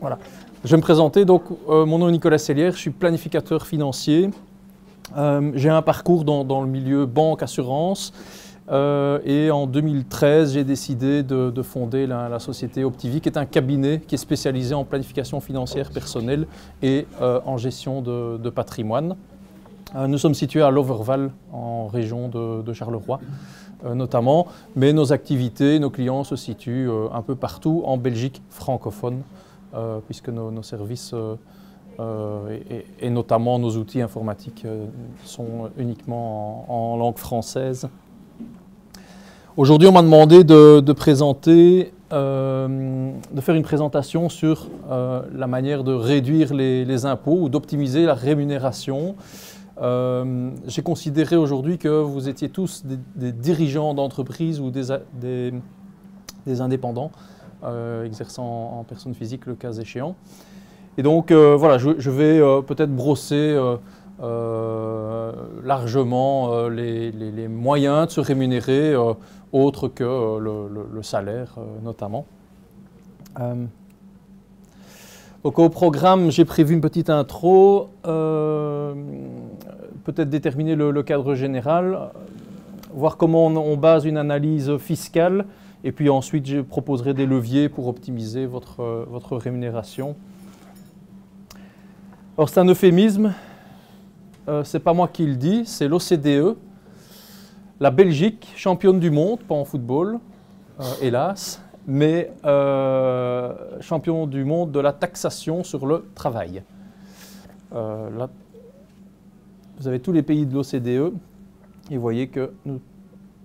Voilà. Je vais me présenter. Donc, mon nom est Nicolas Sellière, je suis planificateur financier. J'ai un parcours dans le milieu banque, assurance. Et en 2013, j'ai décidé de fonder la société Optivi, qui est un cabinet qui est spécialisé en planification financière personnelle et en gestion de patrimoine. Nous sommes situés à Loverval, en région de Charleroi notamment, mais nos activités, nos clients se situent un peu partout en Belgique francophone, puisque nos services et notamment nos outils informatiques sont uniquement en langue française. Aujourd'hui, on m'a demandé de présenter, de faire une présentation sur la manière de réduire les impôts ou d'optimiser la rémunération. J'ai considéré aujourd'hui que vous étiez tous des dirigeants d'entreprise ou des indépendants exerçant en personne physique le cas échéant. Et donc voilà, je vais peut-être brosser largement les moyens de se rémunérer autres que le salaire notamment. Donc au programme, j'ai prévu une petite intro, peut-être déterminer le cadre général, voir comment on base une analyse fiscale, et puis ensuite je proposerai des leviers pour optimiser votre rémunération. Alors c'est un euphémisme, c'est pas moi qui le dis, c'est l'OCDE. La Belgique, championne du monde, pas en football, hélas, mais champion du monde de la taxation sur le travail. Là, vous avez tous les pays de l'OCDE et vous voyez que nous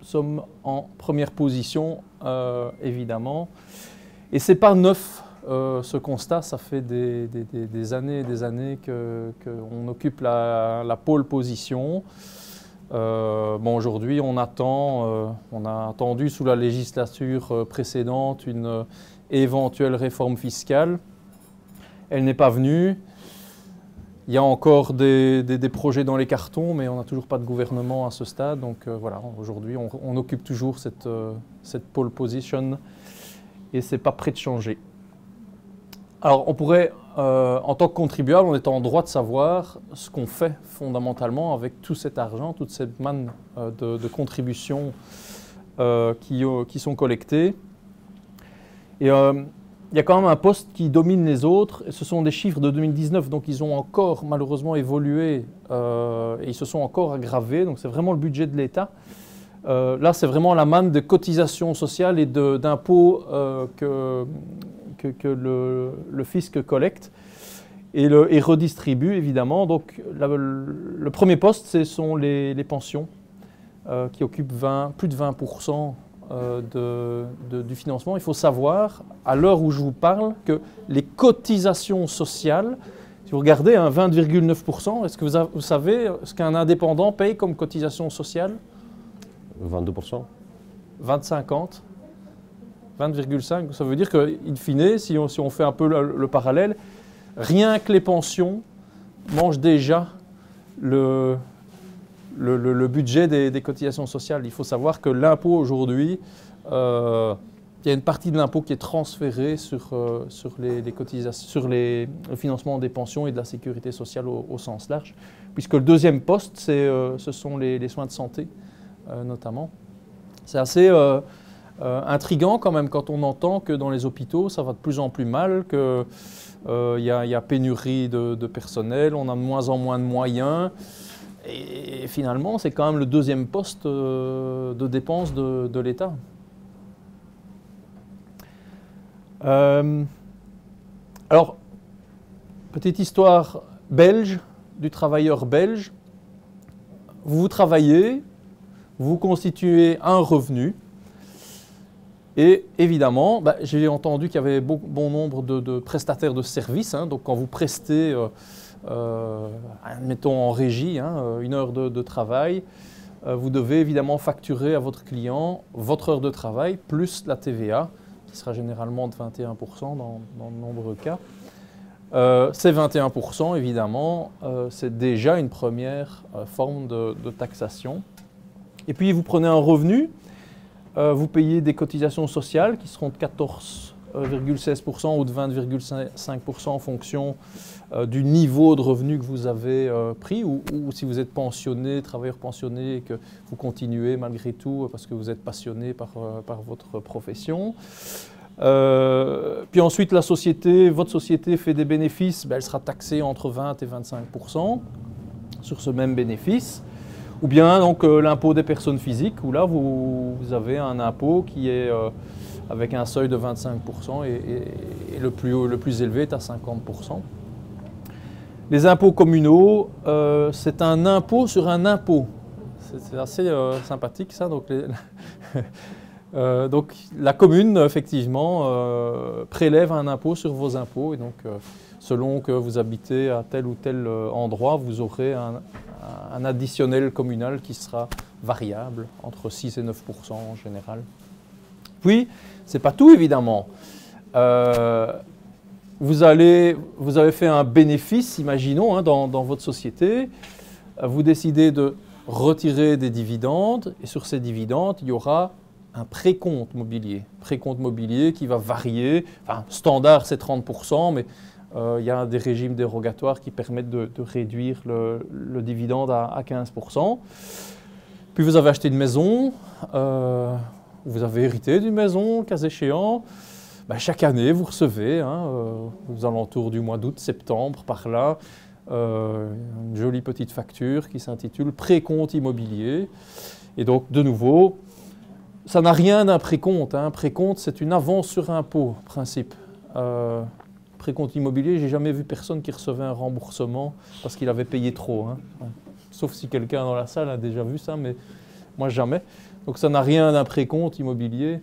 sommes en première position, évidemment. Et ce n'est pas neuf, ce constat, ça fait des années et des années qu'on occupe la pole position. Bon, aujourd'hui, on a attendu sous la législature précédente une éventuelle réforme fiscale. Elle n'est pas venue. Il y a encore des projets dans les cartons, mais on n'a toujours pas de gouvernement à ce stade. Donc voilà, aujourd'hui, on occupe toujours cette pole position et ce n'est pas prêt de changer. Alors, on pourrait, en tant que contribuable, on est en droit de savoir ce qu'on fait fondamentalement avec tout cet argent, toute cette manne de contributions qui sont collectées. Et il y a quand même un poste qui domine les autres, et ce sont des chiffres de 2019, donc ils ont encore malheureusement évolué et ils se sont encore aggravés, donc c'est vraiment le budget de l'État. Là, c'est vraiment la manne de cotisations sociales et d'impôts que le fisc collecte et redistribue évidemment. Donc le premier poste, ce sont les pensions qui occupent plus de 20% du financement. Il faut savoir, à l'heure où je vous parle, que les cotisations sociales, si vous regardez, 20,9%, est-ce que vous savez ce qu'un indépendant paye comme cotisation sociale? 22%. 20,50. 20,5, ça veut dire qu'in fine, si on fait un peu le parallèle, rien que les pensions mangent déjà le budget des cotisations sociales. Il faut savoir que l'impôt aujourd'hui, il y a une partie de l'impôt qui est transférée sur les cotisations, sur le financement des pensions et de la sécurité sociale au sens large, puisque le deuxième poste, ce sont les soins de santé notamment. C'est assez intriguant quand même quand on entend que dans les hôpitaux, ça va de plus en plus mal, qu'il y a pénurie de personnel, on a de moins en moins de moyens. Et finalement, c'est quand même le deuxième poste de dépenses de l'État. Alors, petite histoire belge, du travailleur belge. Vous travaillez, vous constituez un revenu. Et évidemment, j'ai entendu qu'il y avait bon nombre de prestataires de services. Donc quand vous prestez, mettons en régie, une heure de travail, vous devez évidemment facturer à votre client votre heure de travail plus la TVA, qui sera généralement de 21% dans de nombreux cas. Ces 21%, évidemment, c'est déjà une première forme de taxation. Et puis vous prenez un revenu. Vous payez des cotisations sociales qui seront de 14 20,16% ou de 20,5% en fonction du niveau de revenu que vous avez pris, ou si vous êtes pensionné, travailleur pensionné, et que vous continuez malgré tout parce que vous êtes passionné par votre profession. Puis ensuite, votre société fait des bénéfices, elle sera taxée entre 20 et 25% sur ce même bénéfice. Ou bien donc l'impôt des personnes physiques, où là vous avez un impôt qui est avec un seuil de 25% et le plus élevé est à 50%. Les impôts communaux, c'est un impôt sur un impôt. C'est assez sympathique ça. Donc la commune, effectivement, prélève un impôt sur vos impôts. Et donc, selon que vous habitez à tel ou tel endroit, vous aurez un additionnel communal qui sera variable, entre 6 et 9% en général. Puis, ce n'est pas tout, évidemment. Vous avez fait un bénéfice, imaginons, dans votre société. Vous décidez de retirer des dividendes, et sur ces dividendes, il y aura un précompte mobilier. Précompte mobilier qui va varier. Enfin, standard, c'est 30%, mais il y a des régimes dérogatoires qui permettent de réduire le dividende à 15%. Puis vous avez acheté une maison, vous avez hérité d'une maison, cas échéant. Chaque année, vous recevez, aux alentours du mois d'août, septembre, par là, une jolie petite facture qui s'intitule précompte immobilier. Et donc, de nouveau, ça n'a rien d'un précompte. Un précompte, c'est une avance sur impôt, en principe. Précompte immobilier, j'ai jamais vu personne qui recevait un remboursement parce qu'il avait payé trop. Sauf si quelqu'un dans la salle a déjà vu ça, mais moi jamais. Donc ça n'a rien d'un précompte immobilier.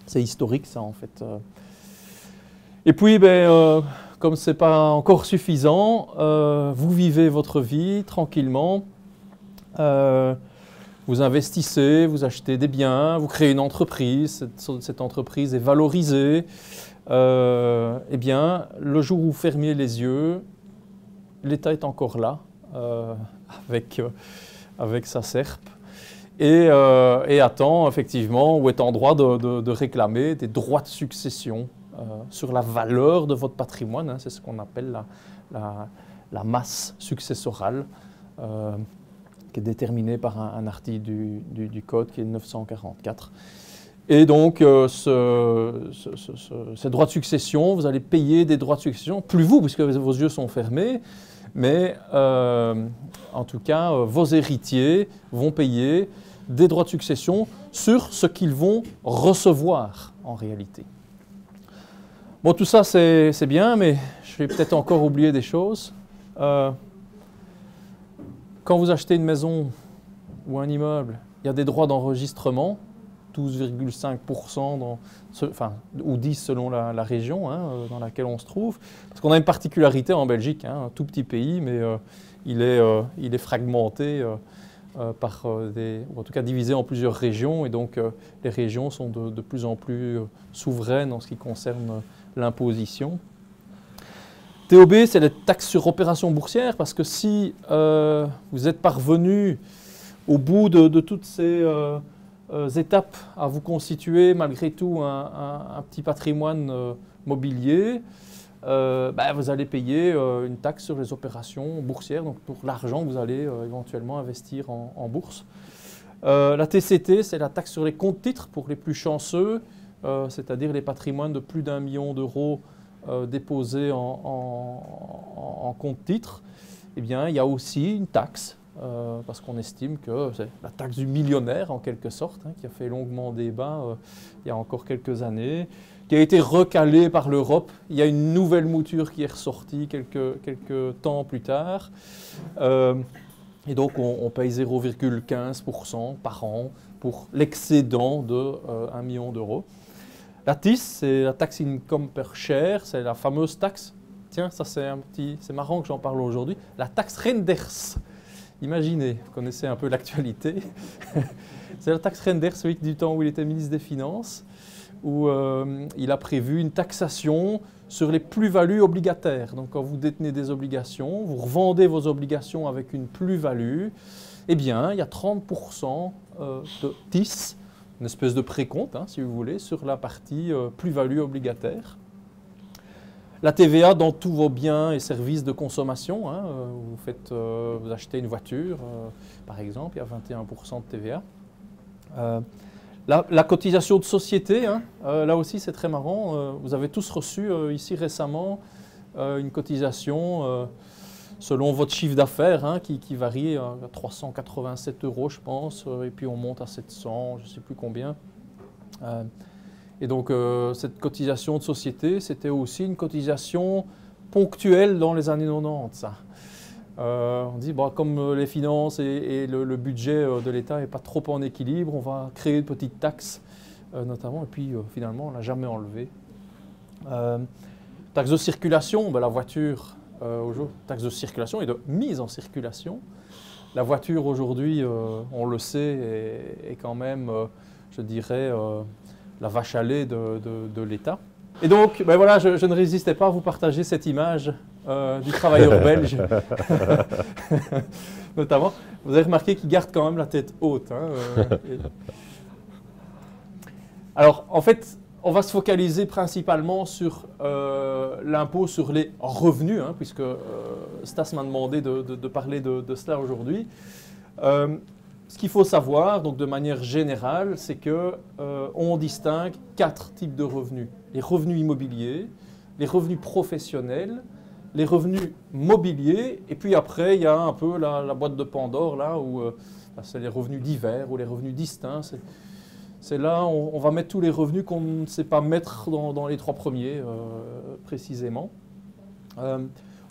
C'est historique ça en fait. Et puis, comme ce n'est pas encore suffisant, vous vivez votre vie tranquillement. Vous investissez, vous achetez des biens, vous créez une entreprise, cette entreprise est valorisée. Eh bien, le jour où vous fermiez les yeux, l'État est encore là, avec sa serpe, et attend effectivement, ou est en droit de réclamer des droits de succession sur la valeur de votre patrimoine. C'est ce qu'on appelle la masse successorale, qui est déterminée par un article du Code qui est 944. Et donc, ces droits de succession, vous allez payer des droits de succession, plus vous, puisque vos yeux sont fermés, mais en tout cas, vos héritiers vont payer des droits de succession sur ce qu'ils vont recevoir en réalité. Bon, tout ça, c'est bien, mais je vais peut-être encore oublier des choses. Quand vous achetez une maison ou un immeuble, il y a des droits d'enregistrement, 12,5% ou 10% selon la région dans laquelle on se trouve. Parce qu'on a une particularité en Belgique, un tout petit pays, mais il est fragmenté ou en tout cas divisé en plusieurs régions. Et donc les régions sont de plus en plus souveraines en ce qui concerne l'imposition. TOB, c'est les taxes sur opération boursière, parce que si vous êtes parvenu au bout de toutes ces étapes à vous constituer malgré tout un petit patrimoine mobilier, vous allez payer une taxe sur les opérations boursières, donc pour l'argent que vous allez éventuellement investir en bourse. La TCT, c'est la taxe sur les comptes titres pour les plus chanceux, c'est-à-dire les patrimoines de plus d'1 million d'euros déposés en compte titre. Eh bien, il y a aussi une taxe. Parce qu'on estime que c'est la taxe du millionnaire, en quelque sorte, qui a fait longuement débat il y a encore quelques années, qui a été recalée par l'Europe. Il y a une nouvelle mouture qui est ressortie quelques temps plus tard. Et donc, on paye 0,15% par an pour l'excédent de 1 million d'euros. La TIS, c'est la taxe income per share, c'est la fameuse taxe. Tiens, ça c'est marrant que j'en parle aujourd'hui. La taxe Renders. Imaginez, vous connaissez un peu l'actualité, c'est la taxe Renders, celui du temps où il était ministre des Finances, où il a prévu une taxation sur les plus-values obligataires. Donc quand vous détenez des obligations, vous revendez vos obligations avec une plus-value, eh bien il y a 30% de TIS une espèce de précompte, hein, si vous voulez, sur la partie plus-value obligataire. La TVA dans tous vos biens et services de consommation, hein, vous achetez une voiture, par exemple, il y a 21% de TVA. La cotisation de société, hein, là aussi c'est très marrant, vous avez tous reçu ici récemment une cotisation selon votre chiffre d'affaires, hein, qui varie à 387 €, je pense, et puis on monte à 700, je ne sais plus combien. Et donc cette cotisation de société, c'était aussi une cotisation ponctuelle dans les années 90. Ça. On dit, bon, comme les finances et le budget de l'État n'est pas trop en équilibre, on va créer une petite taxe notamment, et puis finalement on ne l'a jamais enlevée. Taxe de circulation, ben, la voiture, taxe de circulation et de mise en circulation. La voiture aujourd'hui, on le sait, est quand même, je dirais, la vache à lait de l'État. Et donc, ben voilà, je ne résistais pas à vous partager cette image du travailleur belge, notamment. Vous avez remarqué qu'il garde quand même la tête haute. Hein, Alors, en fait, on va se focaliser principalement sur l'impôt sur les revenus, hein, puisque Stas m'a demandé de parler de cela aujourd'hui. Ce qu'il faut savoir, donc de manière générale, c'est qu'on distingue 4 types de revenus. Les revenus immobiliers, les revenus professionnels, les revenus mobiliers, et puis après, il y a un peu la boîte de Pandore, là, où c'est les revenus divers ou les revenus distincts. C'est là où on va mettre tous les revenus qu'on ne sait pas mettre dans les 3 premiers, précisément. On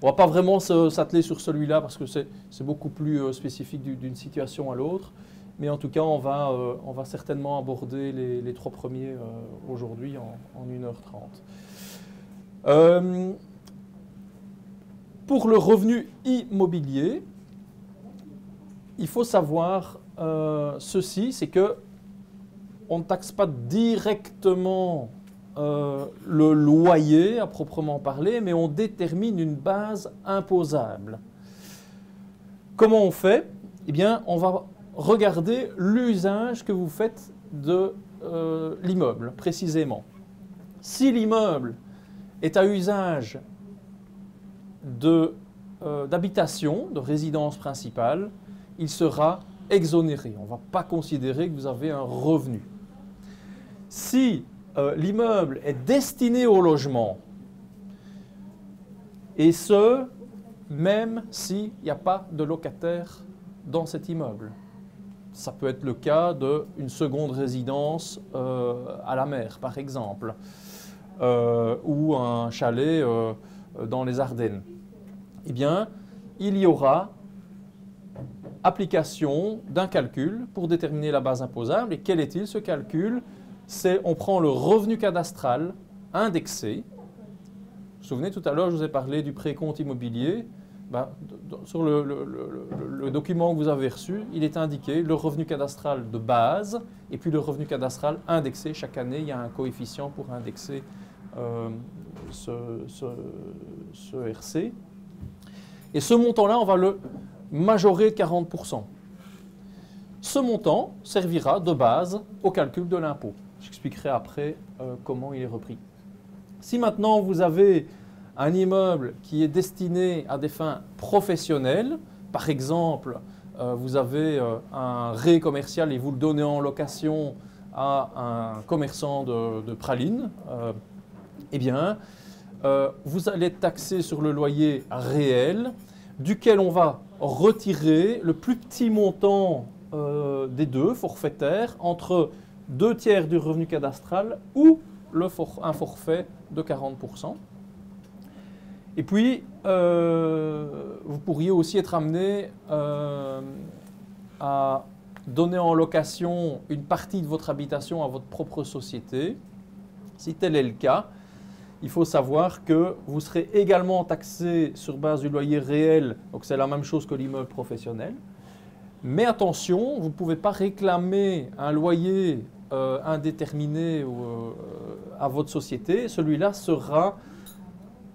ne va pas vraiment s'atteler sur celui-là parce que c'est beaucoup plus spécifique d'une situation à l'autre. Mais en tout cas, on va certainement aborder les 3 premiers aujourd'hui en 1h30. Pour le revenu immobilier, il faut savoir ceci, c'est qu'on ne taxe pas directement le loyer à proprement parler, mais on détermine une base imposable. Comment on fait? Eh bien, on va regarder l'usage que vous faites de l'immeuble, précisément. Si l'immeuble est à usage d'habitation, de résidence principale, il sera exonéré. On ne va pas considérer que vous avez un revenu. Si l'immeuble est destiné au logement, et ce, même s'il n'y a pas de locataire dans cet immeuble. Ça peut être le cas d'une seconde résidence à la mer, par exemple, ou un chalet dans les Ardennes. Eh bien, il y aura application d'un calcul pour déterminer la base imposable. Et quel est-il, ce calcul? On prend le revenu cadastral indexé. Vous vous souvenez, tout à l'heure, je vous ai parlé du précompte immobilier. Ben, sur le document que vous avez reçu, il est indiqué le revenu cadastral de base et puis le revenu cadastral indexé. Chaque année, il y a un coefficient pour indexer ce RC. Et ce montant-là, on va le majorer de 40%. Ce montant servira de base au calcul de l'impôt. J'expliquerai après comment il est repris. Si maintenant vous avez un immeuble qui est destiné à des fins professionnelles, par exemple, vous avez un ré commercial et vous le donnez en location à un commerçant de pralines, eh bien, vous allez être taxé sur le loyer réel, duquel on va retirer le plus petit montant des deux, forfaitaire, entre 2/3 du revenu cadastral ou un forfait de 40%. Et puis, vous pourriez aussi être amené à donner en location une partie de votre habitation à votre propre société. Si tel est le cas, il faut savoir que vous serez également taxé sur base du loyer réel, donc c'est la même chose que l'immeuble professionnel. Mais attention, vous ne pouvez pas réclamer un loyer indéterminé à votre société. Celui-là sera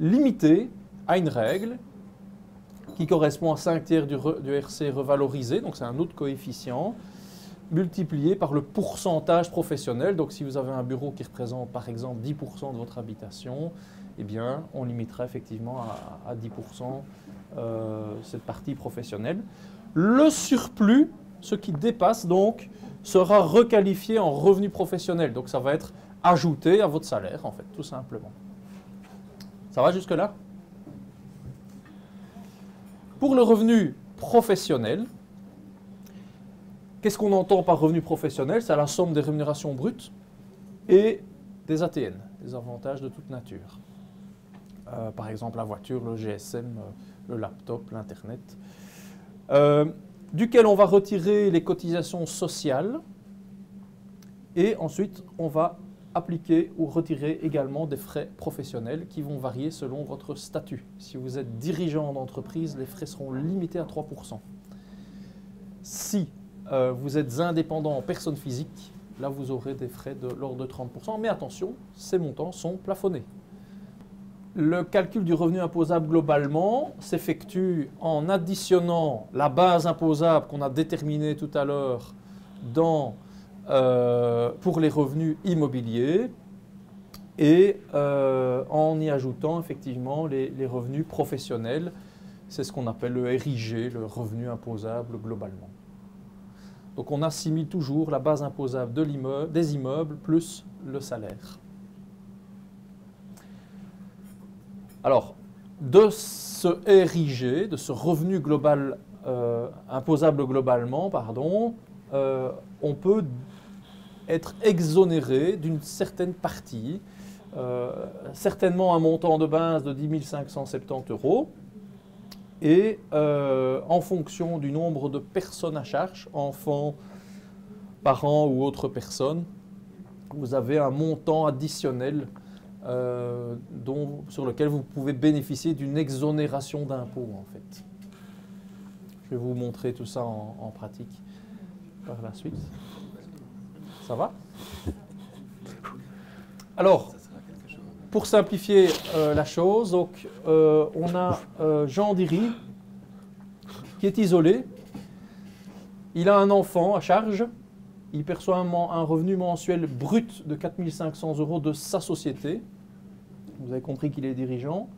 limité à une règle qui correspond à 5/3 du RC revalorisé, donc c'est un autre coefficient. multiplié par le pourcentage professionnel. Donc si vous avez un bureau qui représente par exemple 10% de votre habitation, eh bien on limitera effectivement à 10% cette partie professionnelle. Le surplus, ce qui dépasse donc, sera requalifié en revenu professionnel. Donc ça va être ajouté à votre salaire en fait, tout simplement. Ça va jusque-là? Pour le revenu professionnel, qu'est-ce qu'on entend par revenu professionnel? C'est la somme des rémunérations brutes et des ATN, des avantages de toute nature. Par exemple, la voiture, le GSM, le laptop, l'Internet. Duquel on va retirer les cotisations sociales et ensuite on va appliquer ou retirer également des frais professionnels qui vont varier selon votre statut. Si vous êtes dirigeant d'entreprise, les frais seront limités à 3%. Si vous êtes indépendant en personne physique, là vous aurez des frais de l'ordre de 30%, mais attention, ces montants sont plafonnés. Le calcul du revenu imposable globalement s'effectue en additionnant la base imposable qu'on a déterminée tout à l'heure pour les revenus immobiliers et en y ajoutant effectivement les revenus professionnels. C'est ce qu'on appelle le RIG, le revenu imposable globalement. Donc on assimile toujours la base imposable des immeubles plus le salaire. Alors, de ce RIG, de ce revenu global, imposable globalement, pardon, on peut être exonéré d'une certaine partie, certainement un montant de base de 10 570 €, et en fonction du nombre de personnes à charge, enfants, parents ou autres personnes, vous avez un montant additionnel sur lequel vous pouvez bénéficier d'une exonération d'impôt en fait. Je vais vous montrer tout ça en pratique par la suite. Ça va? Alors, pour simplifier la chose, donc, on a Jean Diry qui est isolé. Il a un enfant à charge. Il perçoit un revenu mensuel brut de 4 500 € de sa société. Vous avez compris qu'il est dirigeant.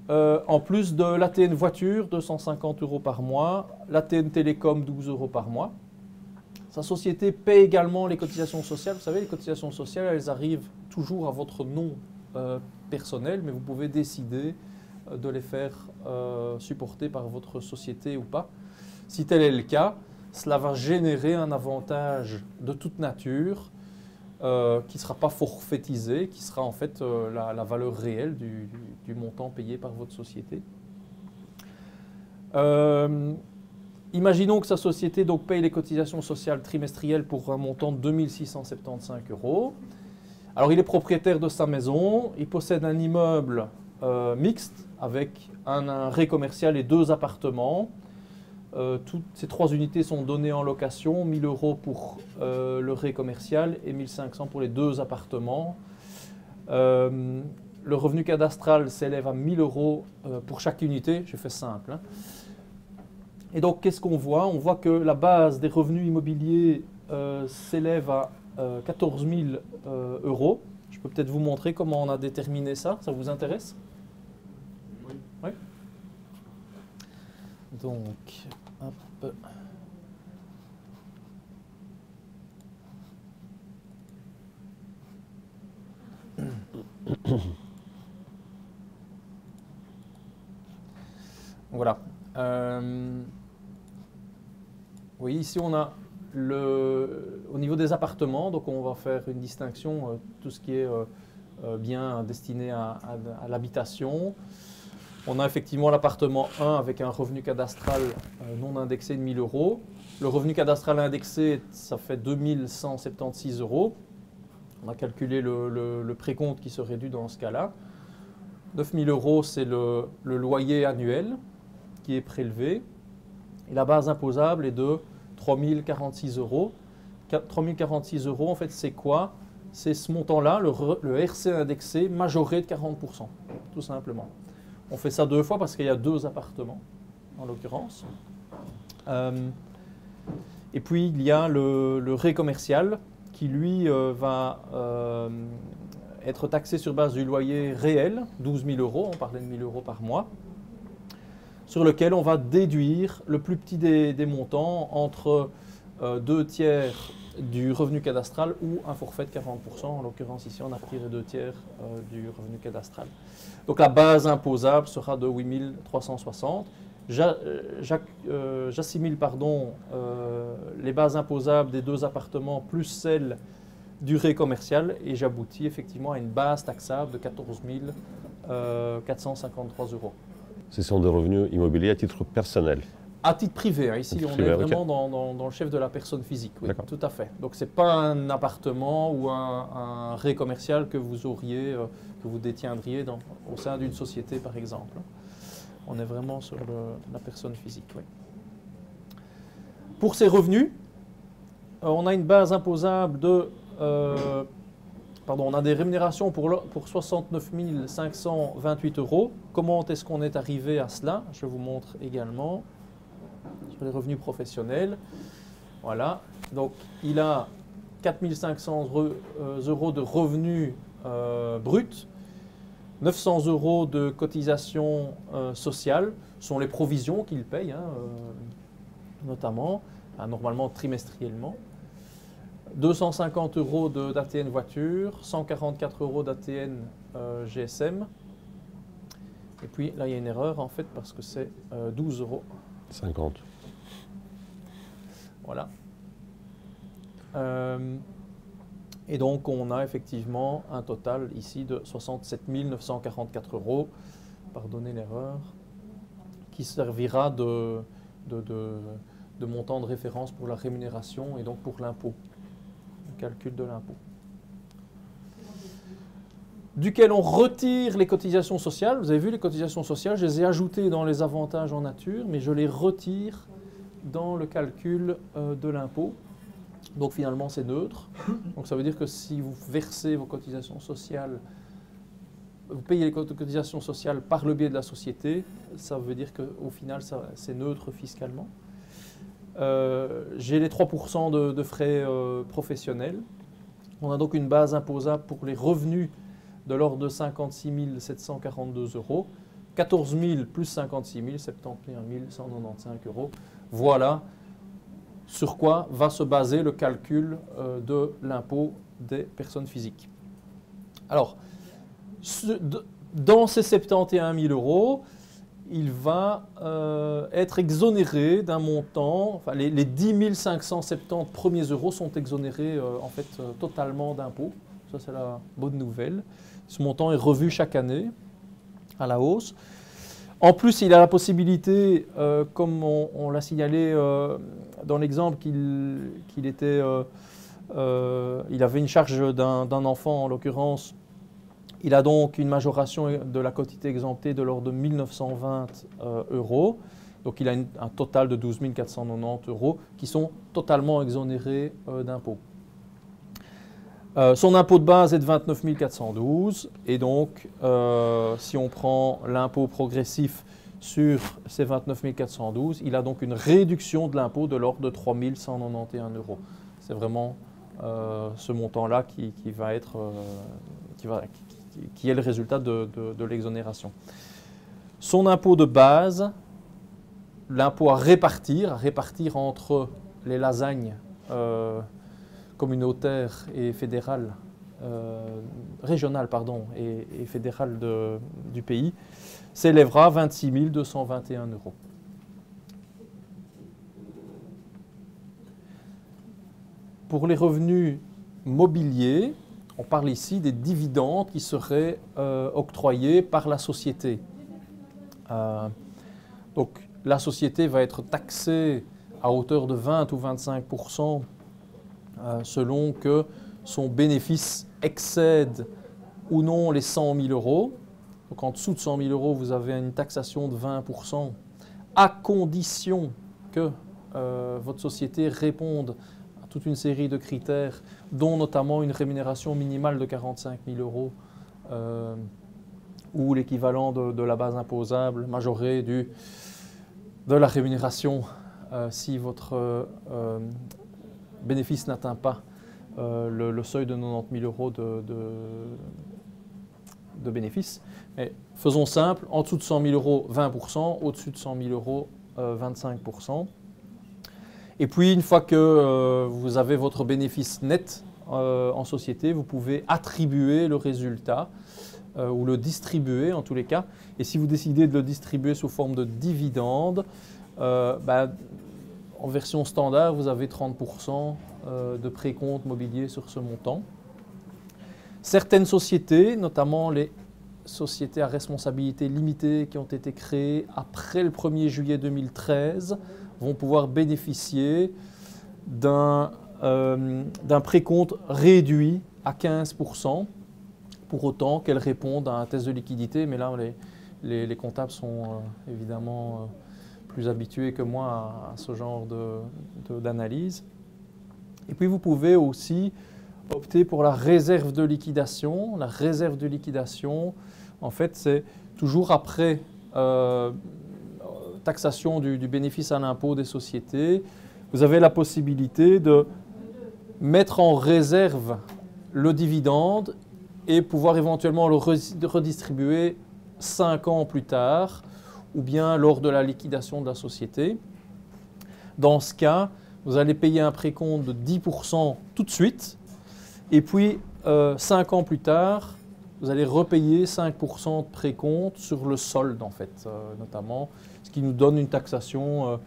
En plus de l'ATN voiture, 250 € par mois. L'ATN télécom, 12 € par mois. Sa société paie également les cotisations sociales. Vous savez, les cotisations sociales, elles arrivent toujours à votre nom personnel, mais vous pouvez décider de les faire supporter par votre société ou pas. Si tel est le cas, cela va générer un avantage de toute nature qui ne sera pas forfaitisé, qui sera en fait la valeur réelle du montant payé par votre société. Imaginons que sa société donc, paye les cotisations sociales trimestrielles pour un montant de 2 675 €. Alors il est propriétaire de sa maison, il possède un immeuble mixte avec un arrêt commercial et 2 appartements. Toutes ces 3 unités sont données en location, 1 000 € pour le ré commercial et 1 500 € pour les 2 appartements. Le revenu cadastral s'élève à 1 000 € pour chaque unité, j'ai fait simple. Hein. Et donc qu'est-ce qu'on voit? On voit que la base des revenus immobiliers s'élève à 14 000 €. Je peux peut-être vous montrer comment on a déterminé ça, ça vous intéresse? Oui. Oui. Donc, hop. Voilà. Oui, ici on a au niveau des appartements, donc on va faire une distinction, tout ce qui est bien destiné à l'habitation. On a effectivement l'appartement 1 avec un revenu cadastral non indexé de 1 000 €. Le revenu cadastral indexé, ça fait 2 176 €. On a calculé le précompte qui serait dû dans ce cas-là. 9 000 €, c'est le loyer annuel qui est prélevé. Et la base imposable est de 3 046 €. 3 046 €, en fait, c'est quoi? C'est ce montant-là, le RC indexé, majoré de 40%, tout simplement. On fait ça 2 fois parce qu'il y a 2 appartements, en l'occurrence. Et puis il y a le ré commercial qui lui va être taxé sur base du loyer réel, 12 000 €, on parlait de 1 000 € par mois, sur lequel on va déduire le plus petit des montants entre 2 tiers du revenu cadastral ou un forfait de 40%. En l'occurrence ici on a retiré 2 tiers du revenu cadastral. Donc la base imposable sera de 8 360. J'assimile les bases imposables des 2 appartements plus celles du ré commercial et j'aboutis effectivement à une base taxable de 14 453 €. Ce sont des revenus immobiliers à titre personnel. À titre privé, hein. Ici titre on privé, est vraiment okay. dans le chef de la personne physique, oui, D'accord. tout à fait. Donc ce n'est pas un appartement ou un ré commercial que vous auriez, que vous détiendriez au sein d'une société par exemple. On est vraiment sur la personne physique, oui. Pour ces revenus, on a une base imposable de... on a des rémunérations pour 69 528 €. Comment est-ce qu'on est arrivé à cela? Je vous montre également sur les revenus professionnels. Voilà, donc il a 4 500 € de revenus bruts, 900 € de cotisations sociales, sont les provisions qu'il paye, hein, notamment, normalement trimestriellement. 250 € d'ATN voiture, 144 € d'ATN GSM. Et puis là, il y a une erreur en fait parce que c'est 12 €. 50. Voilà. Et donc, on a effectivement un total ici de 67 944 €, pardonnez l'erreur, qui servira de montant de référence pour la rémunération et donc pour l'impôt. Calcul de l'impôt, duquel on retire les cotisations sociales. Vous avez vu les cotisations sociales, je les ai ajoutées dans les avantages en nature, mais je les retire dans le calcul de l'impôt. Donc finalement c'est neutre. Donc ça veut dire que si vous versez vos cotisations sociales, vous payez les cotisations sociales par le biais de la société, ça veut dire qu'au final c'est neutre fiscalement. J'ai les 3% de frais professionnels. On a donc une base imposable pour les revenus de l'ordre de 56 742 €, 14 000 plus 56 000, 71 195 €. Voilà sur quoi va se baser le calcul de l'impôt des personnes physiques. Alors, dans ces 71 000 €, il va être exonéré d'un montant, enfin les 10 570 premiers euros sont exonérés en fait totalement d'impôts. Ça c'est la bonne nouvelle. Ce montant est revu chaque année à la hausse. En plus, il a la possibilité, comme on l'a signalé dans l'exemple, qu'il avait une charge d'un enfant en l'occurrence. Il a donc une majoration de la quotité exemptée de l'ordre de 1 920 €. Donc il a un total de 12 490 € qui sont totalement exonérés d'impôts. Son impôt de base est de 29 412 € et donc si on prend l'impôt progressif sur ces 29 412 €, il a donc une réduction de l'impôt de l'ordre de 3 191 €. C'est vraiment ce montant-là qui est le résultat de l'exonération. Son impôt de base, l'impôt à répartir entre les lasagnes communautaires et fédérales, régionales et fédérales du pays, s'élèvera à 26 221 €. Pour les revenus mobiliers, on parle ici des dividendes qui seraient octroyés par la société. Donc la société va être taxée à hauteur de 20 ou 25% selon que son bénéfice excède ou non les 100 000 €. Donc en dessous de 100 000 €, vous avez une taxation de 20% à condition que votre société réponde à toute une série de critères, dont notamment une rémunération minimale de 45 000 € ou l'équivalent de la base imposable majorée de la rémunération si votre bénéfice n'atteint pas le seuil de 90 000 € de bénéfice. Mais faisons simple, en dessous de 100 000 €, 20%, au-dessus de 100 000 €, 25%. Et puis, une fois que vous avez votre bénéfice net en société, vous pouvez attribuer le résultat ou le distribuer en tous les cas. Et si vous décidez de le distribuer sous forme de dividende, en version standard, vous avez 30% de précompte mobilier sur ce montant. Certaines sociétés, notamment les sociétés à responsabilité limitée qui ont été créées après le 1er juillet 2013, vont pouvoir bénéficier d'un précompte réduit à 15%, pour autant qu'elles répondent à un test de liquidité. Mais là, les comptables sont évidemment plus habitués que moi à ce genre d'analyse. Et puis, vous pouvez aussi opter pour la réserve de liquidation. La réserve de liquidation, en fait, c'est toujours après taxation du bénéfice à l'impôt des sociétés. Vous avez la possibilité de mettre en réserve le dividende et pouvoir éventuellement le redistribuer 5 ans plus tard ou bien lors de la liquidation de la société. Dans ce cas, vous allez payer un précompte de 10% tout de suite et puis 5 ans plus tard, vous allez repayer 5% de précompte sur le solde en fait, notamment, ce qui nous donne une taxation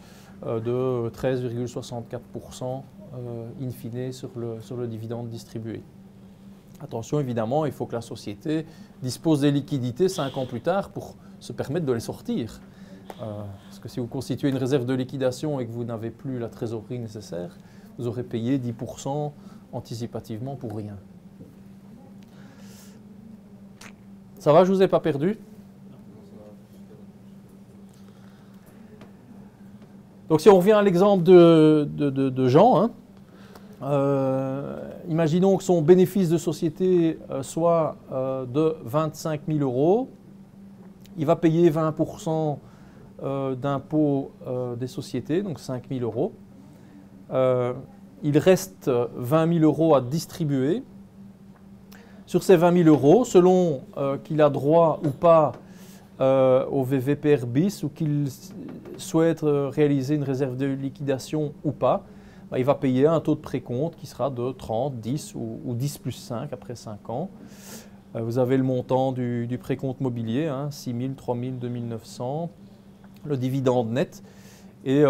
de 13,64% in fine sur le dividende distribué. Attention évidemment, il faut que la société dispose des liquidités 5 ans plus tard pour se permettre de les sortir. Parce que si vous constituez une réserve de liquidation et que vous n'avez plus la trésorerie nécessaire, vous aurez payé 10% anticipativement pour rien. Ça va, je ne vous ai pas perdu? Donc si on revient à l'exemple de Jean, imaginons que son bénéfice de société soit de 25 000 €. Il va payer 20% d'impôt des sociétés, donc 5 000 €. Il reste 20 000 € à distribuer. Sur ces 20 000 €, selon qu'il a droit ou pas au VVPR bis ou qu'il souhaite réaliser une réserve de liquidation ou pas, il va payer un taux de précompte qui sera de 30, 10 ou 10 plus 5 après 5 ans. Vous avez le montant du précompte mobilier, 6 000, 3 000, 2 900, le dividende net. Et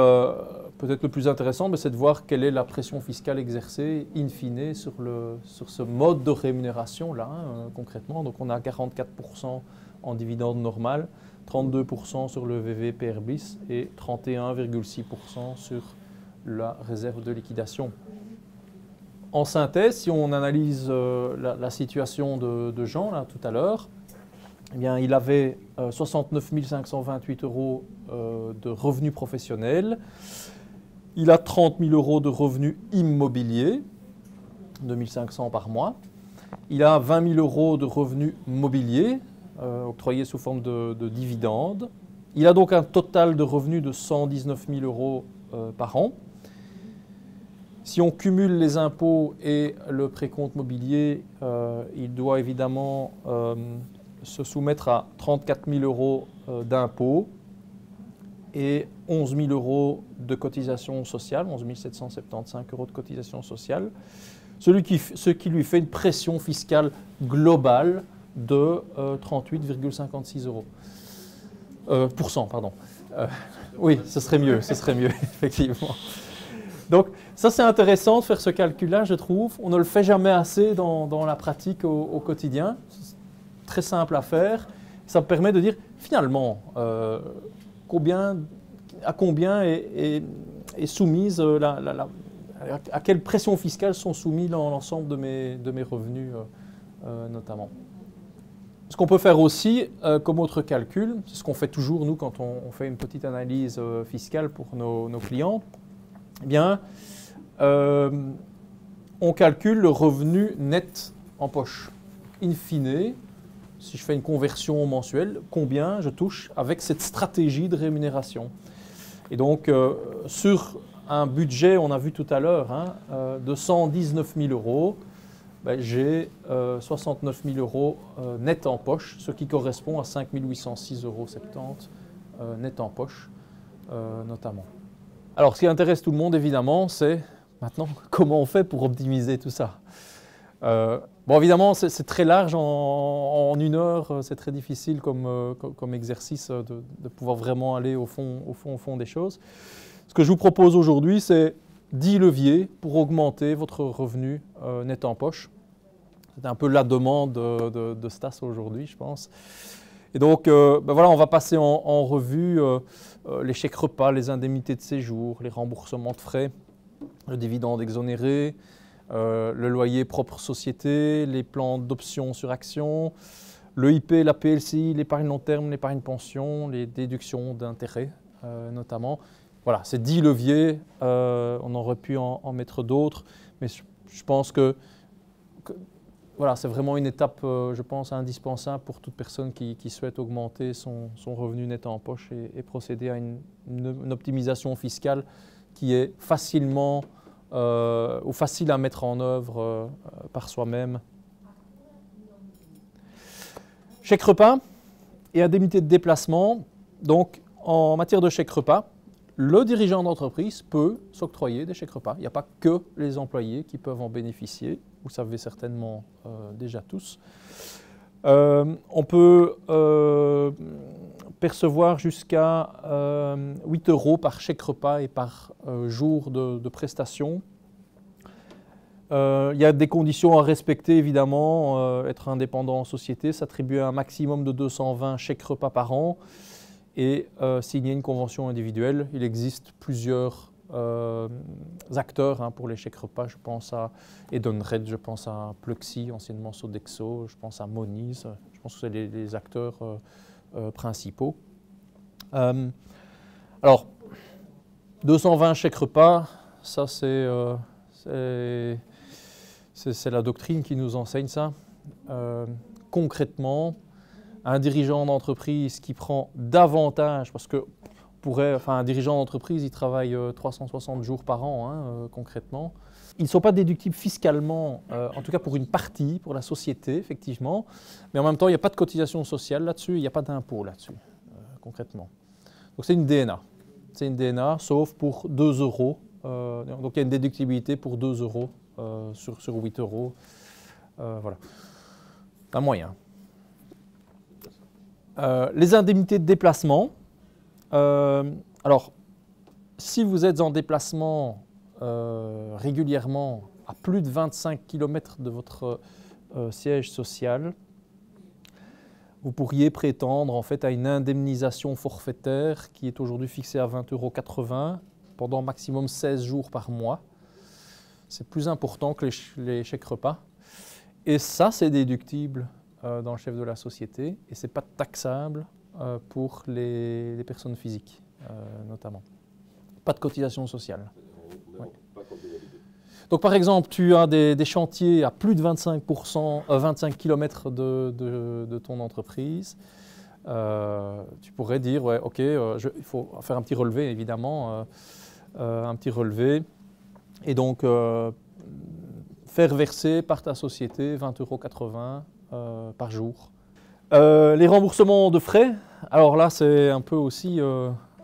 peut-être le plus intéressant, c'est de voir quelle est la pression fiscale exercée in fine sur ce mode de rémunération-là, concrètement. Donc on a 44% en dividende normal, 32% sur le VVPR bis et 31,6% sur la réserve de liquidation. En synthèse, si on analyse la situation de Jean là, tout à l'heure, eh bien, il avait 69 528 € de revenus professionnels. Il a 30 000 € de revenus immobiliers, 2 500 par mois. Il a 20 000 € de revenus mobiliers, octroyés sous forme de dividendes. Il a donc un total de revenus de 119 000 € par an. Si on cumule les impôts et le précompte mobilier, il doit évidemment se soumettre à 34 000 € d'impôts et 11 000 € de cotisation sociale, 11 775 € de cotisation sociale, ce qui lui fait une pression fiscale globale de 38,56 %. Pardon. Oui, ce serait mieux, effectivement. Donc ça c'est intéressant de faire ce calcul-là, je trouve. On ne le fait jamais assez dans la pratique au quotidien. C'est très simple à faire. Ça me permet de dire finalement à combien est soumise à quelle pression fiscale sont soumis l'ensemble de mes revenus notamment. Ce qu'on peut faire aussi comme autre calcul, c'est ce qu'on fait toujours nous quand on fait une petite analyse fiscale pour nos clients. Eh bien, on calcule le revenu net en poche. In fine, si je fais une conversion mensuelle, combien je touche avec cette stratégie de rémunération. Et donc, sur un budget, on a vu tout à l'heure, hein, de 119 000 €, ben, j'ai 69 000 € net en poche, ce qui correspond à 5 806,70 € net en poche, notamment. Alors, ce qui intéresse tout le monde, évidemment, c'est maintenant comment on fait pour optimiser tout ça. Bon, évidemment, c'est très large en 1 heure, c'est très difficile comme exercice de pouvoir vraiment aller au fond des choses. Ce que je vous propose aujourd'hui, c'est 10 leviers pour augmenter votre revenu net en poche. C'est un peu la demande de Stas aujourd'hui, je pense. Et donc, ben voilà, on va passer en revue les chèques repas, les indemnités de séjour, les remboursements de frais, le dividende exonéré, le loyer propre société, les plans d'options sur actions, le IP, la PLCI, l'épargne long terme, l'épargne pension, les déductions d'intérêts notamment. Voilà, c'est 10 leviers, on aurait pu en mettre d'autres, mais je pense que voilà, c'est vraiment une étape, je pense, indispensable pour toute personne qui souhaite augmenter son revenu net en poche et procéder à une optimisation fiscale qui est facilement ou facile à mettre en œuvre par soi-même. Chèque repas et indemnité de déplacement. Donc, en matière de chèque repas, le dirigeant d'entreprise peut s'octroyer des chèques repas. Il n'y a pas que les employés qui peuvent en bénéficier. Vous le savez certainement déjà tous. On peut percevoir jusqu'à 8 € par chèque repas et par jour de prestation. Il y a des conditions à respecter évidemment, être indépendant en société, s'attribuer un maximum de 220 chèques repas par an et signer une convention individuelle. Il existe plusieurs acteurs pour les chèques repas. Je pense à Edenred, je pense à Pluxee, anciennement Sodexo, je pense à Moniz. Je pense que c'est les acteurs principaux. Alors, 220 chèques repas, ça c'est la doctrine qui nous enseigne ça. Concrètement, un dirigeant d'entreprise qui prend davantage, parce que un dirigeant d'entreprise, il travaille 360 jours par an, concrètement. Ils ne sont pas déductibles fiscalement, en tout cas pour une partie, pour la société, effectivement. Mais en même temps, il n'y a pas de cotisation sociale là-dessus, il n'y a pas d'impôt là-dessus, concrètement. Donc c'est une DNA. C'est une DNA, sauf pour 2 €. Donc il y a une déductibilité pour 2 € sur 8 €. Voilà. C'est un moyen. Les indemnités de déplacement. Alors, si vous êtes en déplacement régulièrement à plus de 25 km de votre siège social, vous pourriez prétendre en fait à une indemnisation forfaitaire qui est aujourd'hui fixée à 20,80 € pendant maximum 16 jours par mois. C'est plus important que les chèques repas. Et ça, c'est déductible dans le chef de la société et ce n'est pas taxable pour les personnes physiques, notamment. Pas de cotisation sociale. Ouais. Donc par exemple, tu as des chantiers à plus de 25 km de ton entreprise. Tu pourrais dire, ouais, ok, il faut faire un petit relevé, évidemment, un petit relevé. Et donc, faire verser par ta société 20,80 € par jour. Les remboursements de frais, alors là c'est un peu aussi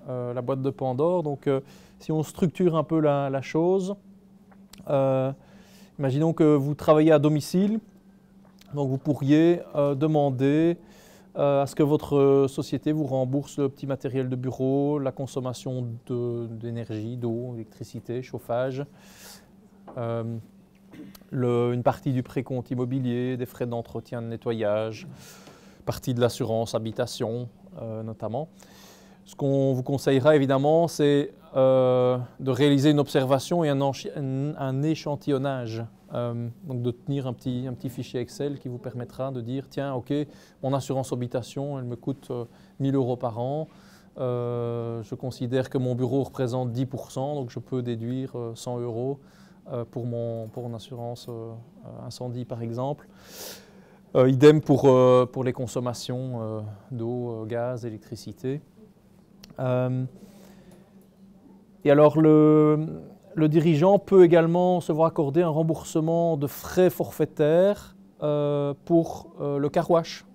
la boîte de Pandore. Donc si on structure un peu la chose, imaginons que vous travaillez à domicile, donc vous pourriez demander à ce que votre société vous rembourse le petit matériel de bureau, la consommation d'énergie, d'eau, d'électricité, chauffage, une partie du précompte immobilier, des frais d'entretien, de nettoyage, partie de l'assurance habitation notamment. Ce qu'on vous conseillera évidemment, c'est de réaliser une observation et un échantillonnage. Donc de tenir un petit fichier Excel qui vous permettra de dire tiens, ok, mon assurance habitation, elle me coûte 1 000 € par an. Je considère que mon bureau représente 10%, donc je peux déduire 100 € pour mon assurance incendie par exemple. Idem pour les consommations d'eau, gaz, électricité. Et alors le dirigeant peut également se voir accorder un remboursement de frais forfaitaires pour le car wash.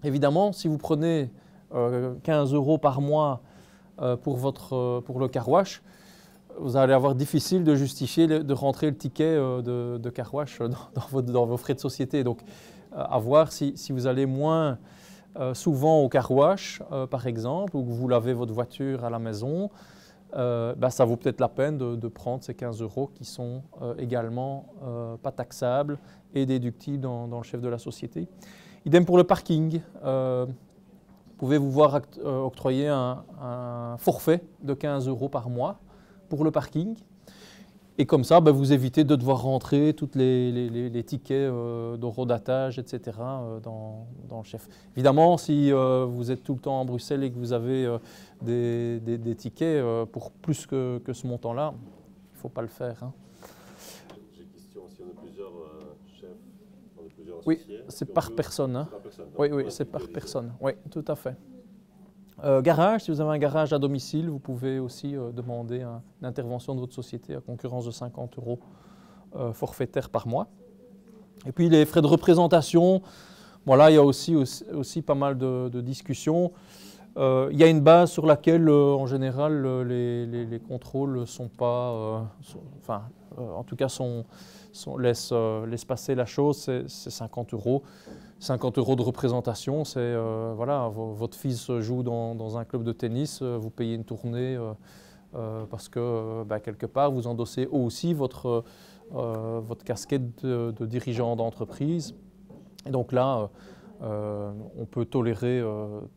Évidemment, si vous prenez 15 € par mois pour le car wash, vous allez avoir difficile de justifier de rentrer le ticket de car wash dans vos frais de société. Donc, à voir si vous allez moins souvent au car wash, par exemple, ou que vous lavez votre voiture à la maison, ça vaut peut-être la peine de prendre ces 15 € qui sont également pas taxables et déductibles dans le chef de la société. Idem pour le parking. Vous pouvez vous voir octroyer un forfait de 15 € par mois pour le parking. Et comme ça, vous évitez de devoir rentrer tous les tickets d'horodatage, etc. dans le chef. Évidemment, si vous êtes tout le temps à Bruxelles et que vous avez des tickets pour plus que ce montant-là, il ne faut pas le faire. Hein. J'ai une question, si on a plusieurs chefs, on a plusieurs oui, associés, c'est par personne. Hein. Par personne. Oui, c'est par personne. Oui, tout à fait. Garage, si vous avez un garage à domicile, vous pouvez aussi demander une intervention de votre société à concurrence de 50 € forfaitaire par mois. Et puis les frais de représentation, voilà, il y a aussi pas mal de discussions. Il y a une base sur laquelle, en général, les contrôles ne sont pas, en tout cas, laissent passer la chose, c'est 50 €. 50 € de représentation, c'est voilà, votre fils joue dans un club de tennis, vous payez une tournée parce que quelque part vous endossez aussi votre casquette de dirigeant d'entreprise. Et donc là, on peut tolérer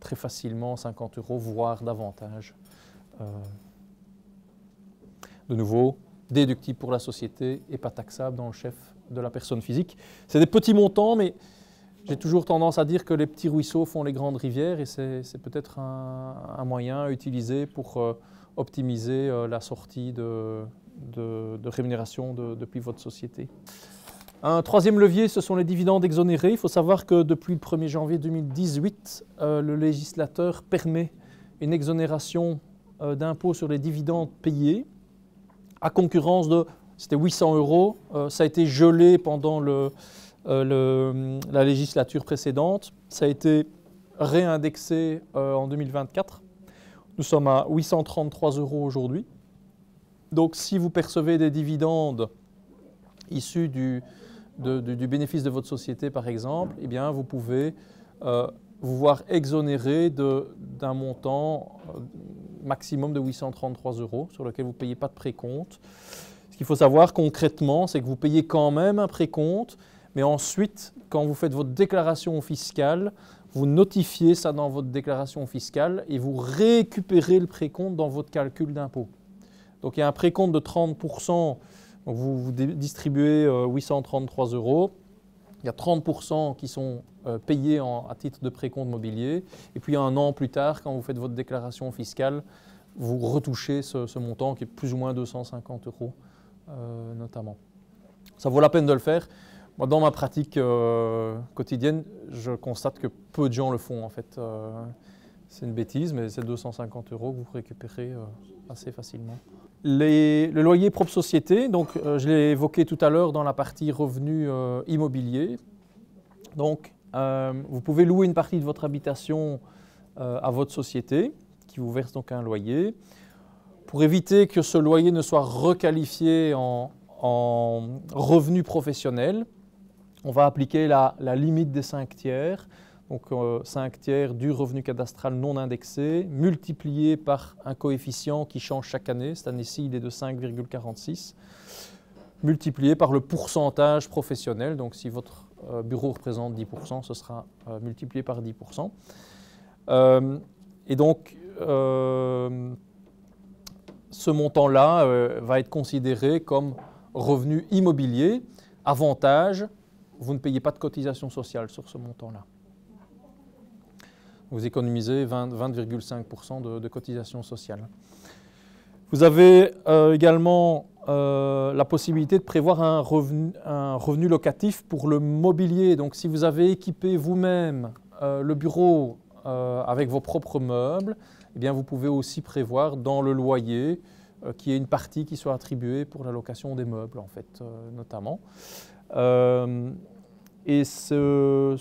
très facilement 50 €, voire davantage. De nouveau, déductible pour la société et pas taxable dans le chef de la personne physique. C'est des petits montants, mais j'ai toujours tendance à dire que les petits ruisseaux font les grandes rivières et c'est peut-être un moyen à utiliser pour optimiser la sortie de rémunération depuis votre société. Un troisième levier, ce sont les dividendes exonérés. Il faut savoir que depuis le 1er janvier 2018, le législateur permet une exonération d'impôt sur les dividendes payés à concurrence de, c'était 800 €, ça a été gelé pendant la législature précédente, ça a été réindexé en 2024. Nous sommes à 833 € aujourd'hui. Donc si vous percevez des dividendes issus du bénéfice de votre société par exemple, eh bien, vous pouvez vous voir exonéré d'un montant maximum de 833 € sur lequel vous ne payez pas de précompte. Ce qu'il faut savoir concrètement, c'est que vous payez quand même un précompte, mais ensuite, quand vous faites votre déclaration fiscale, vous notifiez ça dans votre déclaration fiscale et vous récupérez le précompte dans votre calcul d'impôt. Donc il y a un précompte de 30%, donc vous distribuez 833 €. Il y a 30% qui sont payés à titre de précompte mobilier. Et puis un an plus tard, quand vous faites votre déclaration fiscale, vous retouchez ce montant qui est plus ou moins 250 € notamment. Ça vaut la peine de le faire. Moi, dans ma pratique quotidienne, je constate que peu de gens le font en fait. C'est une bêtise, mais c'est 250 € que vous récupérez assez facilement. Le loyer propre société, donc je l'ai évoqué tout à l'heure dans la partie revenus immobiliers. Donc, vous pouvez louer une partie de votre habitation à votre société, qui vous verse donc un loyer. Pour éviter que ce loyer ne soit requalifié en revenu professionnel, on va appliquer la limite des 5/3. Donc 5/3 du revenu cadastral non indexé, multiplié par un coefficient qui change chaque année. Cette année-ci, il est de 5,46, multiplié par le pourcentage professionnel. Donc si votre bureau représente 10%, ce sera multiplié par 10%. Et donc, ce montant-là va être considéré comme revenu immobilier. Avantage, vous ne payez pas de cotisation sociale sur ce montant-là. Vous économisez 20,5% de cotisation sociale. Vous avez également la possibilité de prévoir un revenu locatif pour le mobilier. Donc si vous avez équipé vous-même le bureau avec vos propres meubles, eh bien, vous pouvez aussi prévoir dans le loyer qu'il y ait une partie qui soit attribuée pour la location des meubles, en fait, notamment. Et ce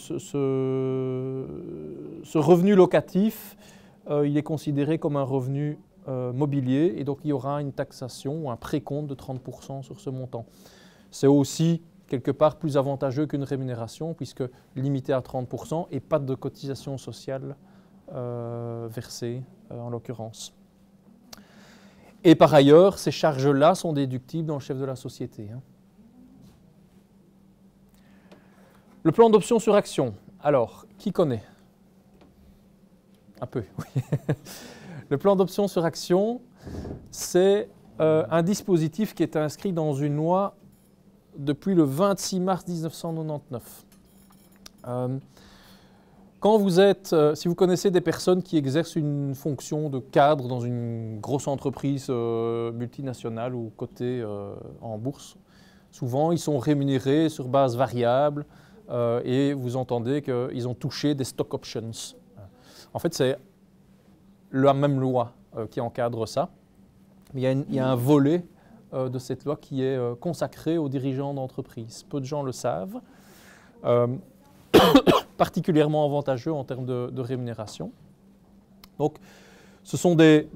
revenu locatif, il est considéré comme un revenu mobilier, et donc il y aura une taxation ou un précompte de 30% sur ce montant. C'est aussi quelque part plus avantageux qu'une rémunération, puisque limité à 30% et pas de cotisation sociale versée en l'occurrence. Et par ailleurs, ces charges-là sont déductibles dans le chef de la société. Le plan d'option sur action. Alors, qui connaît? Un peu, oui. Le plan d'option sur action, c'est un dispositif qui est inscrit dans une loi depuis le 26 mars 1999. Quand vous êtes, si vous connaissez des personnes qui exercent une fonction de cadre dans une grosse entreprise multinationale ou cotée en bourse, souvent ils sont rémunérés sur base variable et vous entendez qu'ils ont touché des stock options. En fait, c'est la même loi qui encadre ça. Il y a un volet de cette loi qui est consacré aux dirigeants d'entreprise. Peu de gens le savent, particulièrement avantageux en termes de rémunération. Donc, ce sont des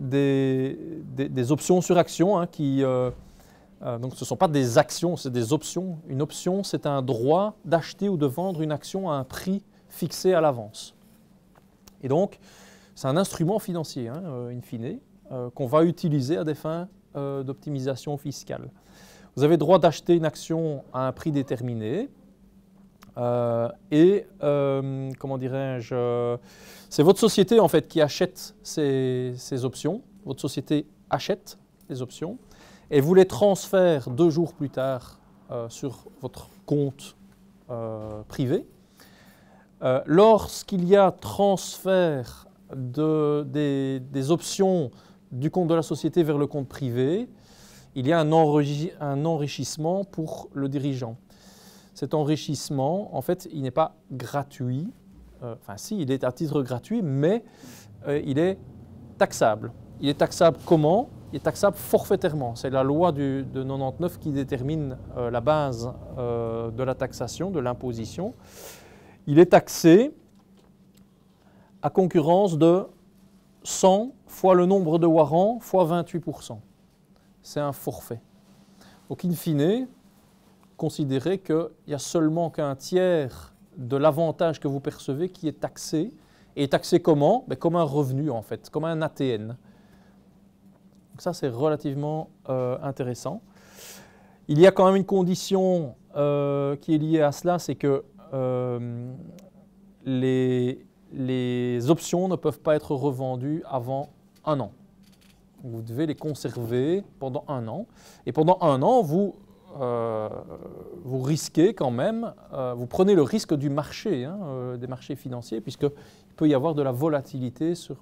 options sur actions qui... donc, ce ne sont pas des actions, c'est des options. Une option, c'est un droit d'acheter ou de vendre une action à un prix fixé à l'avance. Et donc, c'est un instrument financier, in fine, qu'on va utiliser à des fins d'optimisation fiscale. Vous avez le droit d'acheter une action à un prix déterminé et, comment dirais-je, c'est votre société en fait qui achète ces options. Votre société achète les options et vous les transfère 2 jours plus tard sur votre compte privé. Lorsqu'il y a transfert des options du compte de la société vers le compte privé, il y a un enrichissement pour le dirigeant. Cet enrichissement, en fait, il n'est pas gratuit. Enfin, si, il est à titre gratuit, mais il est taxable. Il est taxable comment? Il est taxable forfaitairement. C'est la loi de 99 qui détermine la base de la taxation, de l'imposition. Il est taxé à concurrence de 100 fois le nombre de warrants fois 28%. C'est un forfait. Donc, in fine, considérez qu'il n'y a seulement qu'un tiers de l'avantage que vous percevez qui est taxé. Et taxé comment? Comme un revenu, en fait, comme un ATN. Donc ça, c'est relativement intéressant. Il y a quand même une condition qui est liée à cela, c'est que les options ne peuvent pas être revendues avant 1 an. Vous devez les conserver pendant 1 an. Et pendant 1 an, vous risquez quand même, vous prenez le risque du marché, des marchés financiers, puisqu'il peut y avoir de la volatilité sur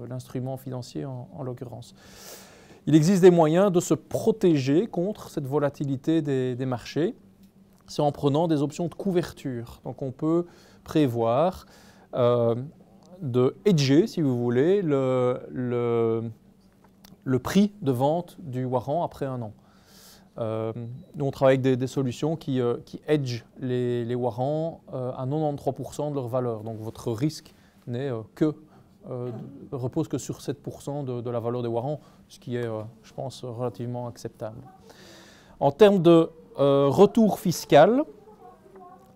l'instrument financier en l'occurrence. Il existe des moyens de se protéger contre cette volatilité des marchés. C'est en prenant des options de couverture. Donc on peut prévoir de hedger, si vous voulez, le prix de vente du warrant après 1 an. Nous, on travaille avec des solutions qui hedgent les warrants à 93% de leur valeur. Donc votre risque repose que sur 7% de la valeur des warrants, ce qui est, je pense, relativement acceptable. En termes de retour fiscal,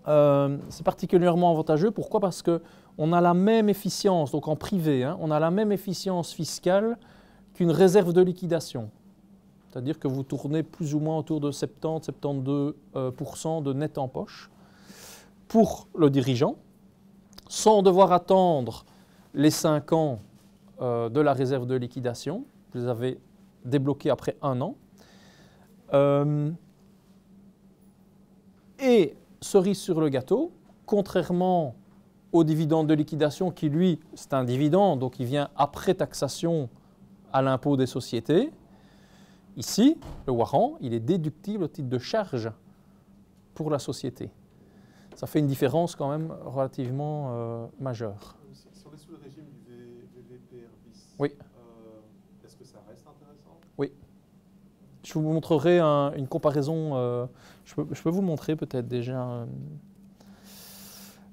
c'est particulièrement avantageux. Pourquoi? Parce qu'on a la même efficience, donc en privé, on a la même efficience fiscale qu'une réserve de liquidation. C'est-à-dire que vous tournez plus ou moins autour de 70-72% de net en poche pour le dirigeant, sans devoir attendre les 5 ans de la réserve de liquidation. Vous les avez débloqués après 1 an. Et cerise sur le gâteau, contrairement au dividende de liquidation qui, lui, c'est un dividende, donc il vient après taxation à l'impôt des sociétés. Ici, le warrant, il est déductible au titre de charge pour la société. Ça fait une différence quand même relativement majeure. Si on le régime du VVPR bis. Oui. Est-ce que ça reste intéressant? Oui. Je vous montrerai une comparaison. Je peux vous le montrer peut-être déjà.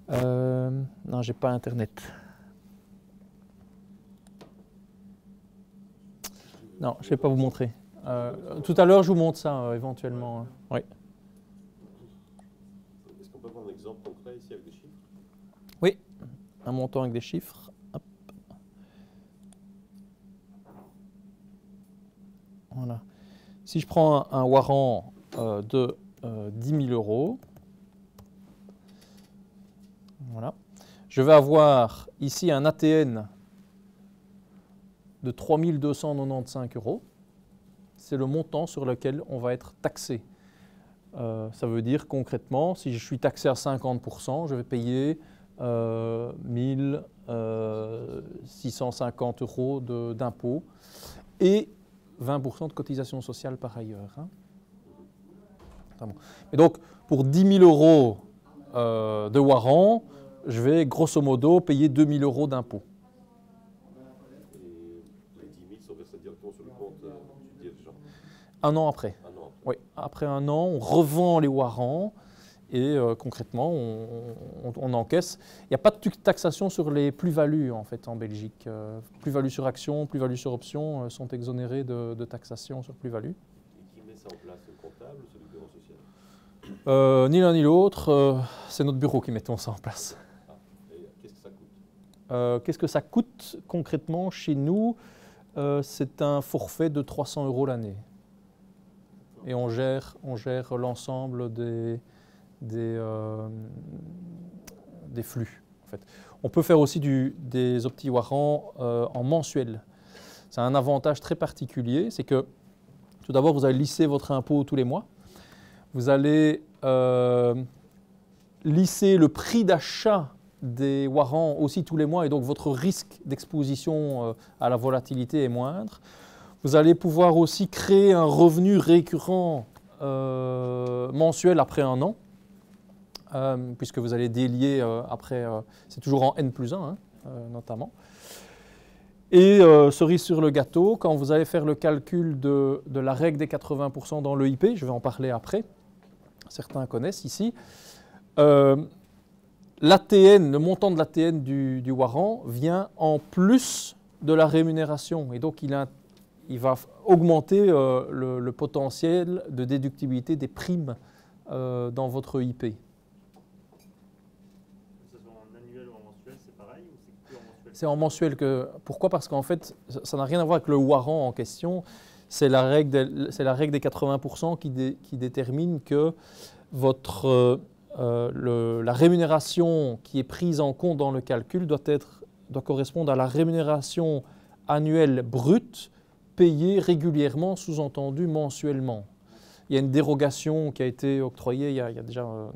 Non, j'ai pas Internet. Non, je ne vais pas vous montrer. Tout à l'heure, je vous montre ça éventuellement. Oui. Est-ce qu'on peut avoir un exemple concret ici avec des chiffres? Oui, un montant avec des chiffres. Hop. Voilà. Si je prends un warrant de 10 000 €, voilà, je vais avoir ici un ATN de 3 295 €. C'est le montant sur lequel on va être taxé. Ça veut dire concrètement, si je suis taxé à 50%, je vais payer 1 650 € d'impôts et 20% de cotisation sociale par ailleurs. Hein. Et donc, pour 10 000 € de warrant, je vais grosso modo payer 2 000 € d'impôts. Et les 10 000 sont versés directement sur le compte du dirigeant? Un an après. Un an. Oui, après un an, on revend les warrants et concrètement, on encaisse. Il n'y a pas de taxation sur les plus-values en fait en Belgique. Plus-value sur action, plus-value sur option sont exonérées de taxation sur plus-value. Et qui met ça en place, le comptable ou c'est le bureau social? Ni l'un ni l'autre, c'est notre bureau qui met ça en place. Ah, et qu'est-ce que ça coûte? Qu'est-ce que ça coûte concrètement chez nous? C'est un forfait de 300 € l'année. Et on gère l'ensemble des flux. En fait. On peut faire aussi des OptiWarrants en mensuel. C'est un avantage très particulier, c'est que tout d'abord, vous allez lisser votre impôt tous les mois. Vous allez lisser le prix d'achat des warrants aussi tous les mois et donc votre risque d'exposition à la volatilité est moindre. Vous allez pouvoir aussi créer un revenu récurrent mensuel après un an, puisque vous allez délier après, c'est toujours en N+1 hein, notamment. Et cerise sur le gâteau, quand vous allez faire le calcul de la règle des 80% dans l'EIP, je vais en parler après, certains connaissent ici, l'ATN, le montant de l'ATN du warrant vient en plus de la rémunération et donc il va augmenter le potentiel de déductibilité des primes dans votre EIP. Que ce soit en annuel ou en mensuel, c'est pareil ou c'est que en mensuel? C'est en mensuel que. Pourquoi? Parce qu'en fait, ça n'a rien à voir avec le warrant en question. C'est la règle des 80% qui détermine que la rémunération qui est prise en compte dans le calcul doit correspondre à la rémunération annuelle brute payée régulièrement, sous-entendu mensuellement. Il y a une dérogation qui a été octroyée il y a déjà une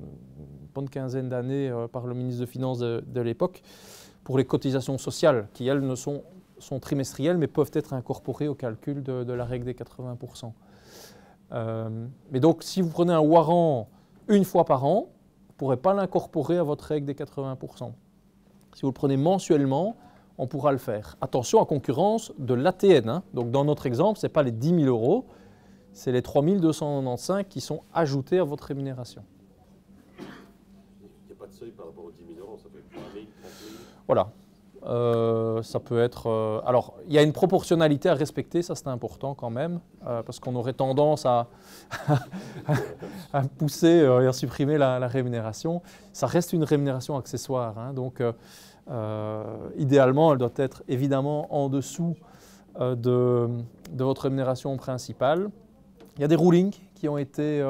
bonne quinzaine d'années par le ministre des Finances de l'époque pour les cotisations sociales qui, elles, sont trimestrielles mais peuvent être incorporées au calcul de la règle des 80%. Mais donc, si vous prenez un warrant une fois par an, vous ne pourrez pas l'incorporer à votre règle des 80%. Si vous le prenez mensuellement, on pourra le faire. Attention à concurrence de l'ATN. Hein. Donc dans notre exemple, ce n'est pas les 10 000 €, c'est les 3 295 qui sont ajoutés à votre rémunération. Il n'y a pas de seuil par rapport aux 10 000 €, ça peut être 20 000, 30 000. Voilà. Ça peut être... alors, il y a une proportionnalité à respecter, ça c'est important quand même, parce qu'on aurait tendance à pousser et à supprimer la rémunération. Ça reste une rémunération accessoire, hein, donc idéalement, elle doit être évidemment en dessous de votre rémunération principale. Il y a des rulings qui ont été...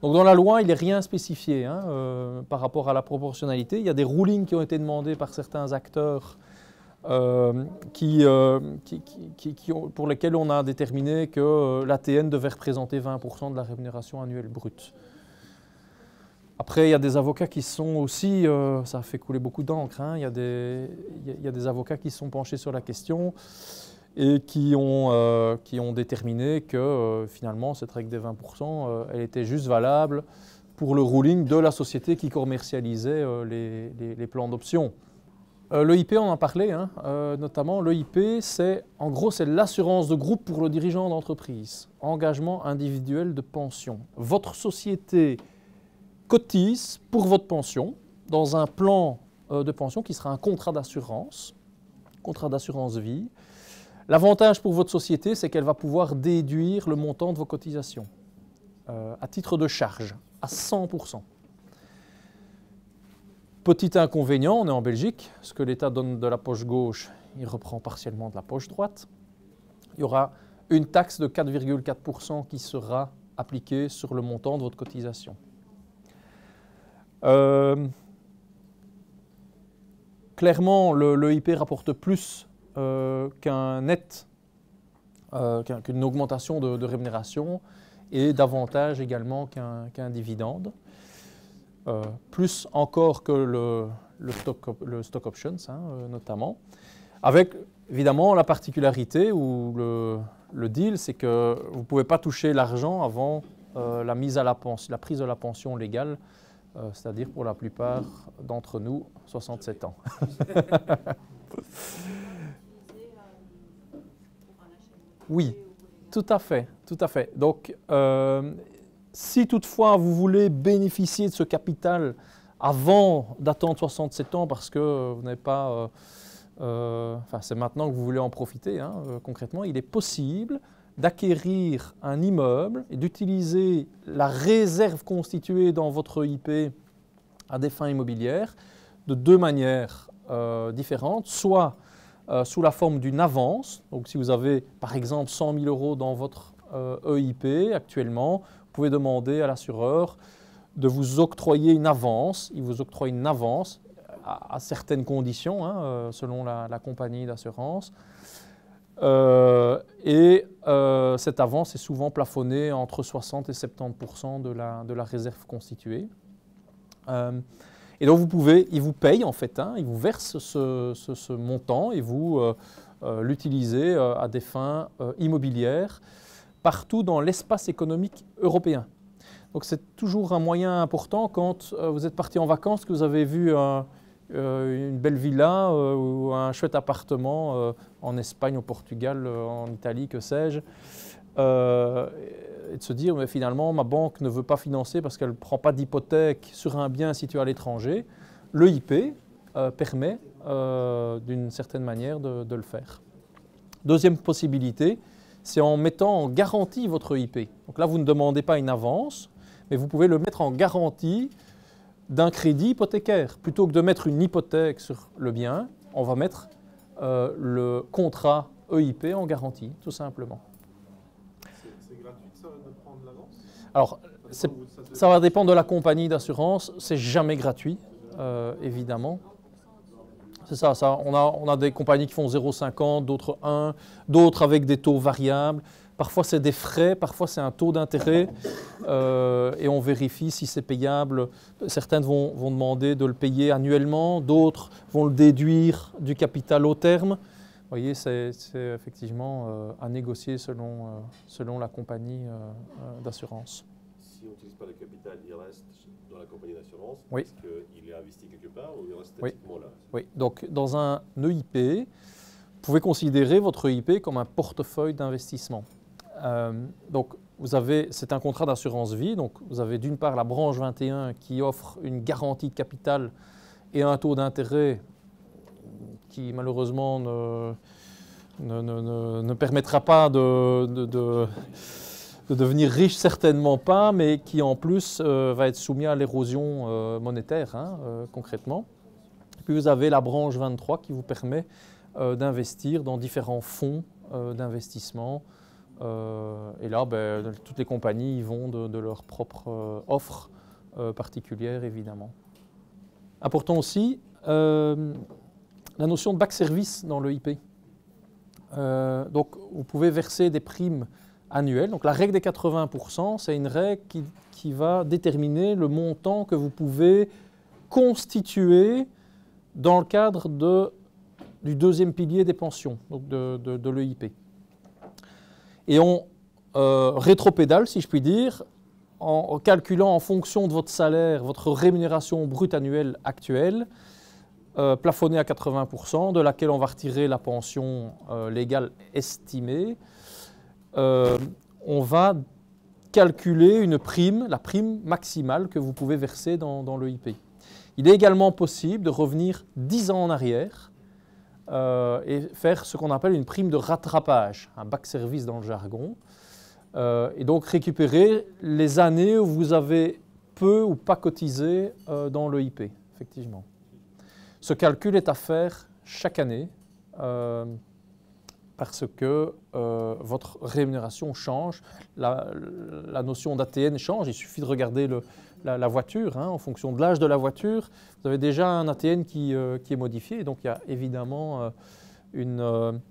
donc dans la loi, il n'est rien spécifié hein, par rapport à la proportionnalité. Il y a des rulings qui ont été demandés par certains acteurs pour lesquels on a déterminé que l'ATN devait représenter 20% de la rémunération annuelle brute. Après, il y a des avocats qui sont aussi, ça a fait couler beaucoup d'encre, hein, il y a des avocats qui se sont penchés sur la question et qui ont déterminé que finalement cette règle des 20%, elle était juste valable pour le ruling de la société qui commercialisait les plans d'options. L'EIP, on en parlait, hein, notamment. L'EIP, en gros, c'est l'assurance de groupe pour le dirigeant d'entreprise. Engagement individuel de pension. Votre société cotise pour votre pension dans un plan de pension qui sera un contrat d'assurance vie. L'avantage pour votre société, c'est qu'elle va pouvoir déduire le montant de vos cotisations à titre de charge, à 100%. Petit inconvénient, on est en Belgique, ce que l'État donne de la poche gauche, il reprend partiellement de la poche droite. Il y aura une taxe de 4,4% qui sera appliquée sur le montant de votre cotisation. Clairement, l'EIP rapporte plus qu'une augmentation de rémunération et davantage également qu'un dividende. Plus encore que le stock options, hein, notamment. Avec évidemment la particularité ou le deal, c'est que vous ne pouvez pas toucher l'argent avant la prise de la pension légale, c'est-à-dire pour la plupart d'entre nous, 67 ans. Oui, tout à fait, tout à fait. Donc, si toutefois vous voulez bénéficier de ce capital avant d'attendre 67 ans parce que vous n'avez pas... c'est maintenant que vous voulez en profiter, hein, concrètement, il est possible d'acquérir un immeuble et d'utiliser la réserve constituée dans votre EIP à des fins immobilières de deux manières différentes, soit sous la forme d'une avance. Donc si vous avez par exemple 100 000 € dans votre EIP actuellement, vous pouvez demander à l'assureur de vous octroyer une avance. Il vous octroie une avance à certaines conditions, hein, selon la compagnie d'assurance. Cette avance est souvent plafonnée entre 60 et 70% de la réserve constituée. Et donc il vous paye en fait, hein, il vous verse ce montant et vous l'utilisez à des fins immobilières partout dans l'espace économique européen. Donc c'est toujours un moyen important quand vous êtes parti en vacances, que vous avez vu une belle villa ou un chouette appartement en Espagne, au Portugal, en Italie, que sais-je, et de se dire mais finalement ma banque ne veut pas financer parce qu'elle ne prend pas d'hypothèque sur un bien situé à l'étranger. L'EIP permet d'une certaine manière de le faire. Deuxième possibilité, c'est en mettant en garantie votre EIP. Donc là, vous ne demandez pas une avance, mais vous pouvez le mettre en garantie d'un crédit hypothécaire. Plutôt que de mettre une hypothèque sur le bien, on va mettre le contrat EIP en garantie, tout simplement. C'est gratuit ça, de prendre l'avance? Alors, ça va dépendre de la compagnie d'assurance, c'est jamais gratuit, évidemment. C'est ça, on a des compagnies qui font 0,50, d'autres 1, d'autres avec des taux variables. Parfois c'est des frais, parfois c'est un taux d'intérêt et on vérifie si c'est payable. Certaines vont demander de le payer annuellement, d'autres vont le déduire du capital au terme. Vous voyez, c'est effectivement à négocier selon la compagnie d'assurance. Si on n'utilise pas le capital, il reste dans la compagnie d'assurance. Oui. Est-ce qu'il est investi quelque part ou il reste Oui. statiquement là? Oui, donc dans un EIP, vous pouvez considérer votre EIP comme un portefeuille d'investissement. Donc c'est un contrat d'assurance vie, donc vous avez d'une part la branche 21 qui offre une garantie de capital et un taux d'intérêt qui malheureusement ne permettra pas de devenir riche, certainement pas, mais qui en plus va être soumis à l'érosion monétaire, hein, concrètement. Puis vous avez la branche 23 qui vous permet d'investir dans différents fonds d'investissement. Et là, toutes les compagnies y vont de leur propre offre particulière, évidemment. Important aussi, la notion de back service dans l'EIP. Donc, vous pouvez verser des primes annuelles. Donc, la règle des 80%, c'est une règle qui va déterminer le montant que vous pouvez constituer dans le cadre du deuxième pilier des pensions, donc de l'EIP. Et on rétropédale, si je puis dire, en calculant en fonction de votre salaire, votre rémunération brute annuelle actuelle, plafonnée à 80%, de laquelle on va retirer la pension légale estimée. On va calculer une prime, la prime maximale que vous pouvez verser dans l'EIP. Il est également possible de revenir 10 ans en arrière et faire ce qu'on appelle une prime de rattrapage, un back service dans le jargon, et donc récupérer les années où vous avez peu ou pas cotisé dans l'EIP, effectivement. Ce calcul est à faire chaque année parce que votre rémunération change, la notion d'ATN change, il suffit de regarder la voiture, hein, en fonction de l'âge de la voiture, vous avez déjà un ATN qui est modifié, donc il y a évidemment une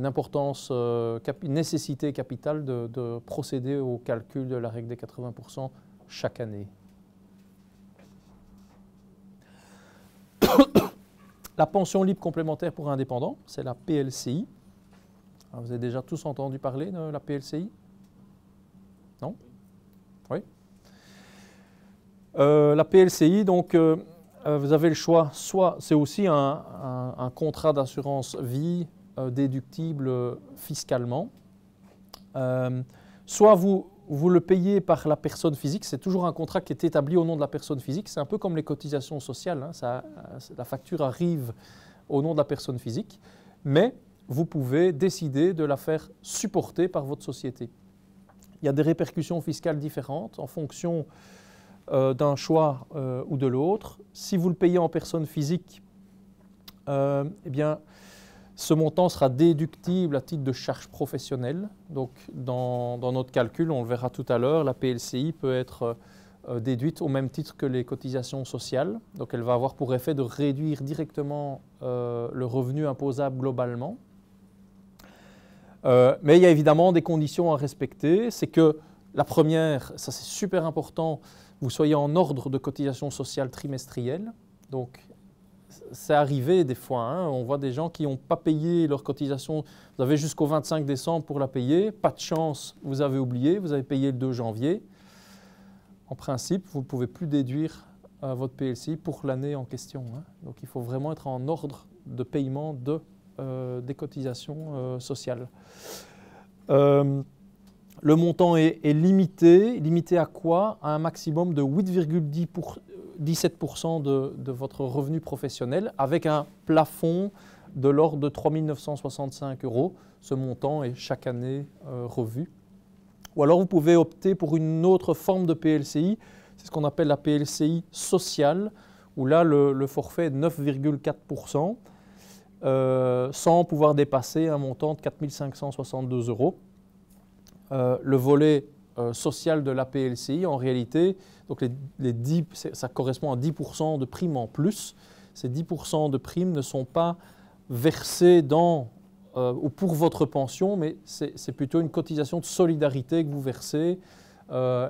importance, une nécessité capitale de procéder au calcul de la règle des 80% chaque année. La pension libre complémentaire pour indépendants, c'est la PLCI. Alors, vous avez déjà tous entendu parler de la PLCI? Non? Oui. La PLCI, donc, vous avez le choix, soit c'est aussi un contrat d'assurance vie déductible fiscalement, soit vous le payez par la personne physique, c'est toujours un contrat qui est établi au nom de la personne physique, c'est un peu comme les cotisations sociales, hein, la facture arrive au nom de la personne physique, mais vous pouvez décider de la faire supporter par votre société. Il y a des répercussions fiscales différentes en fonction d'un choix ou de l'autre. Si vous le payez en personne physique, eh bien, ce montant sera déductible à titre de charge professionnelle. Donc, dans notre calcul, on le verra tout à l'heure, la PLCI peut être déduite au même titre que les cotisations sociales. Donc, elle va avoir pour effet de réduire directement le revenu imposable globalement. Mais il y a évidemment des conditions à respecter. C'est que la première, ça c'est super important, vous soyez en ordre de cotisation sociale trimestrielle. Donc, c'est arrivé des fois, hein, on voit des gens qui n'ont pas payé leur cotisation, vous avez jusqu'au 25 décembre pour la payer, pas de chance, vous avez oublié, vous avez payé le 2 janvier. En principe, vous ne pouvez plus déduire votre PLCI pour l'année en question, hein. Donc il faut vraiment être en ordre de paiement des cotisations sociales. Le montant est limité. Limité à quoi? À un maximum de 8,17% de votre revenu professionnel avec un plafond de l'ordre de 3 965 €. Ce montant est chaque année revu. Ou alors vous pouvez opter pour une autre forme de PLCI, c'est ce qu'on appelle la PLCI sociale, où là le forfait est de 9,4%, sans pouvoir dépasser un montant de 4 562 €. Le volet social de la PLCI, en réalité, donc ça correspond à 10% de primes en plus. Ces 10% de primes ne sont pas versées ou pour votre pension, mais c'est plutôt une cotisation de solidarité que vous versez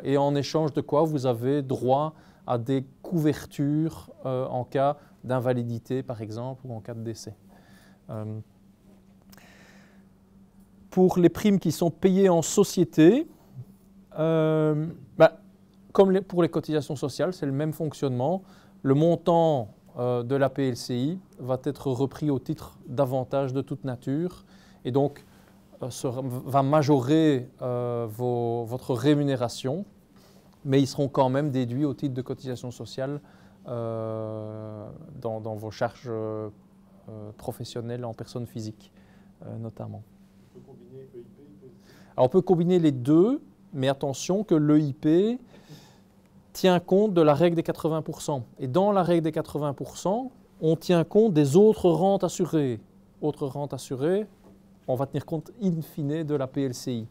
et en échange de quoi vous avez droit à des couvertures en cas d'invalidité, par exemple, ou en cas de décès. Pour les primes qui sont payées en société, comme pour les cotisations sociales, c'est le même fonctionnement. Le montant de la PLCI va être repris au titre d'avantages de toute nature et donc va majorer votre rémunération, mais ils seront quand même déduits au titre de cotisations sociales dans vos charges professionnelles en personne physique notamment. On peut combiner EIP et PLCI? Alors on peut combiner les deux, mais attention que l'EIP tient compte de la règle des 80%. Et dans la règle des 80%, on tient compte des autres rentes assurées. Autres rentes assurées, on va tenir compte in fine de la PLCI.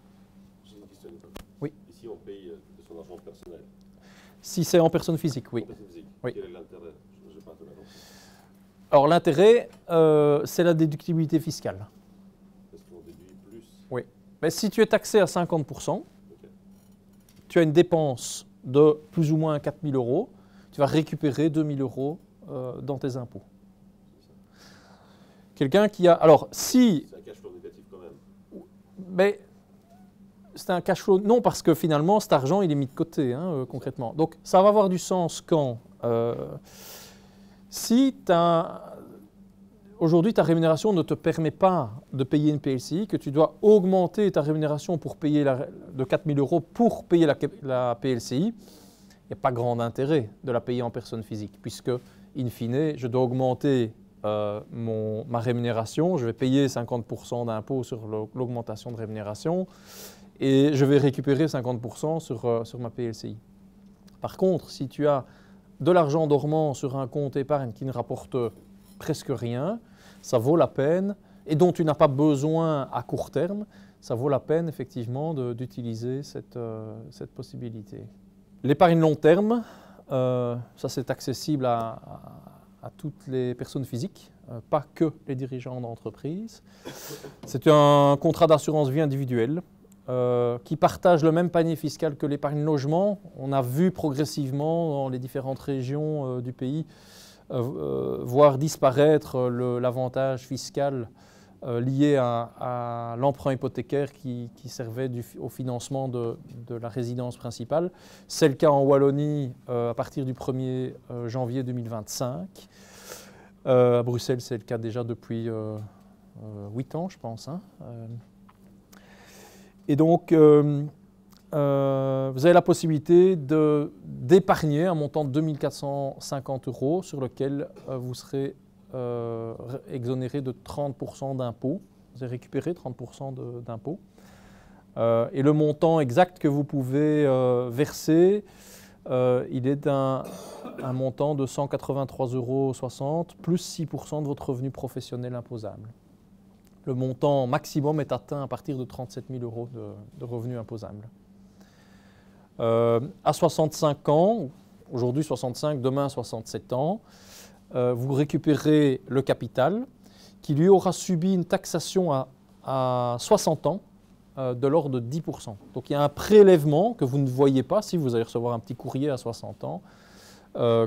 J'ai une question. Oui. Ici, on paye de son argent personnel. Si c'est en personne physique, oui. En personne physique. Oui. Quel est l'intérêt? Je n'ai pas tout compris. Alors l'intérêt, c'est la déductibilité fiscale. Est-ce qu'on déduit plus? Oui. Mais si tu es taxé à 50%, Ok. tu as une dépense de plus ou moins 4 000 €, tu vas récupérer 2 000 € dans tes impôts. Quelqu'un qui a... Alors, si... C'est un cash flow négatif quand même. Mais c'est un cash flow... Non, parce que finalement, cet argent, il est mis de côté, hein, concrètement. Donc, ça va avoir du sens quand... Si aujourd'hui ta rémunération ne te permet pas de payer une PLCI, que tu dois augmenter ta rémunération pour payer de 4 000 € pour payer la PLCI, il n'y a pas grand intérêt de la payer en personne physique, puisque, in fine, je dois augmenter ma rémunération, je vais payer 50% d'impôt sur l'augmentation de rémunération et je vais récupérer 50% sur ma PLCI. Par contre, si tu as de l'argent dormant sur un compte épargne qui ne rapporte presque rien, ça vaut la peine, et dont tu n'as pas besoin à court terme, ça vaut la peine effectivement d'utiliser cette possibilité. L'épargne long terme, ça c'est accessible à toutes les personnes physiques, pas que les dirigeants d'entreprise. C'est un contrat d'assurance vie individuel qui partage le même panier fiscal que l'épargne logement. On a vu progressivement dans les différentes régions du pays voir disparaître l'avantage fiscal lié à l'emprunt hypothécaire qui servait au financement de la résidence principale. C'est le cas en Wallonie à partir du 1er janvier 2025. À Bruxelles, c'est le cas déjà depuis 8 ans, je pense. Hein. Et donc, vous avez la possibilité d'épargner un montant de 2 450 € sur lequel vous serez exonéré de 30% d'impôts. Vous avez récupéré 30% d'impôts. Et le montant exact que vous pouvez verser, il est d'un montant de 183,60 € plus 6% de votre revenu professionnel imposable. Le montant maximum est atteint à partir de 37 000 € de revenus imposables. À 65 ans, aujourd'hui 65, demain 67 ans, vous récupérez le capital qui lui aura subi une taxation à 60 ans de l'ordre de 10%. Donc il y a un prélèvement que vous ne voyez pas si vous allez recevoir un petit courrier à 60 ans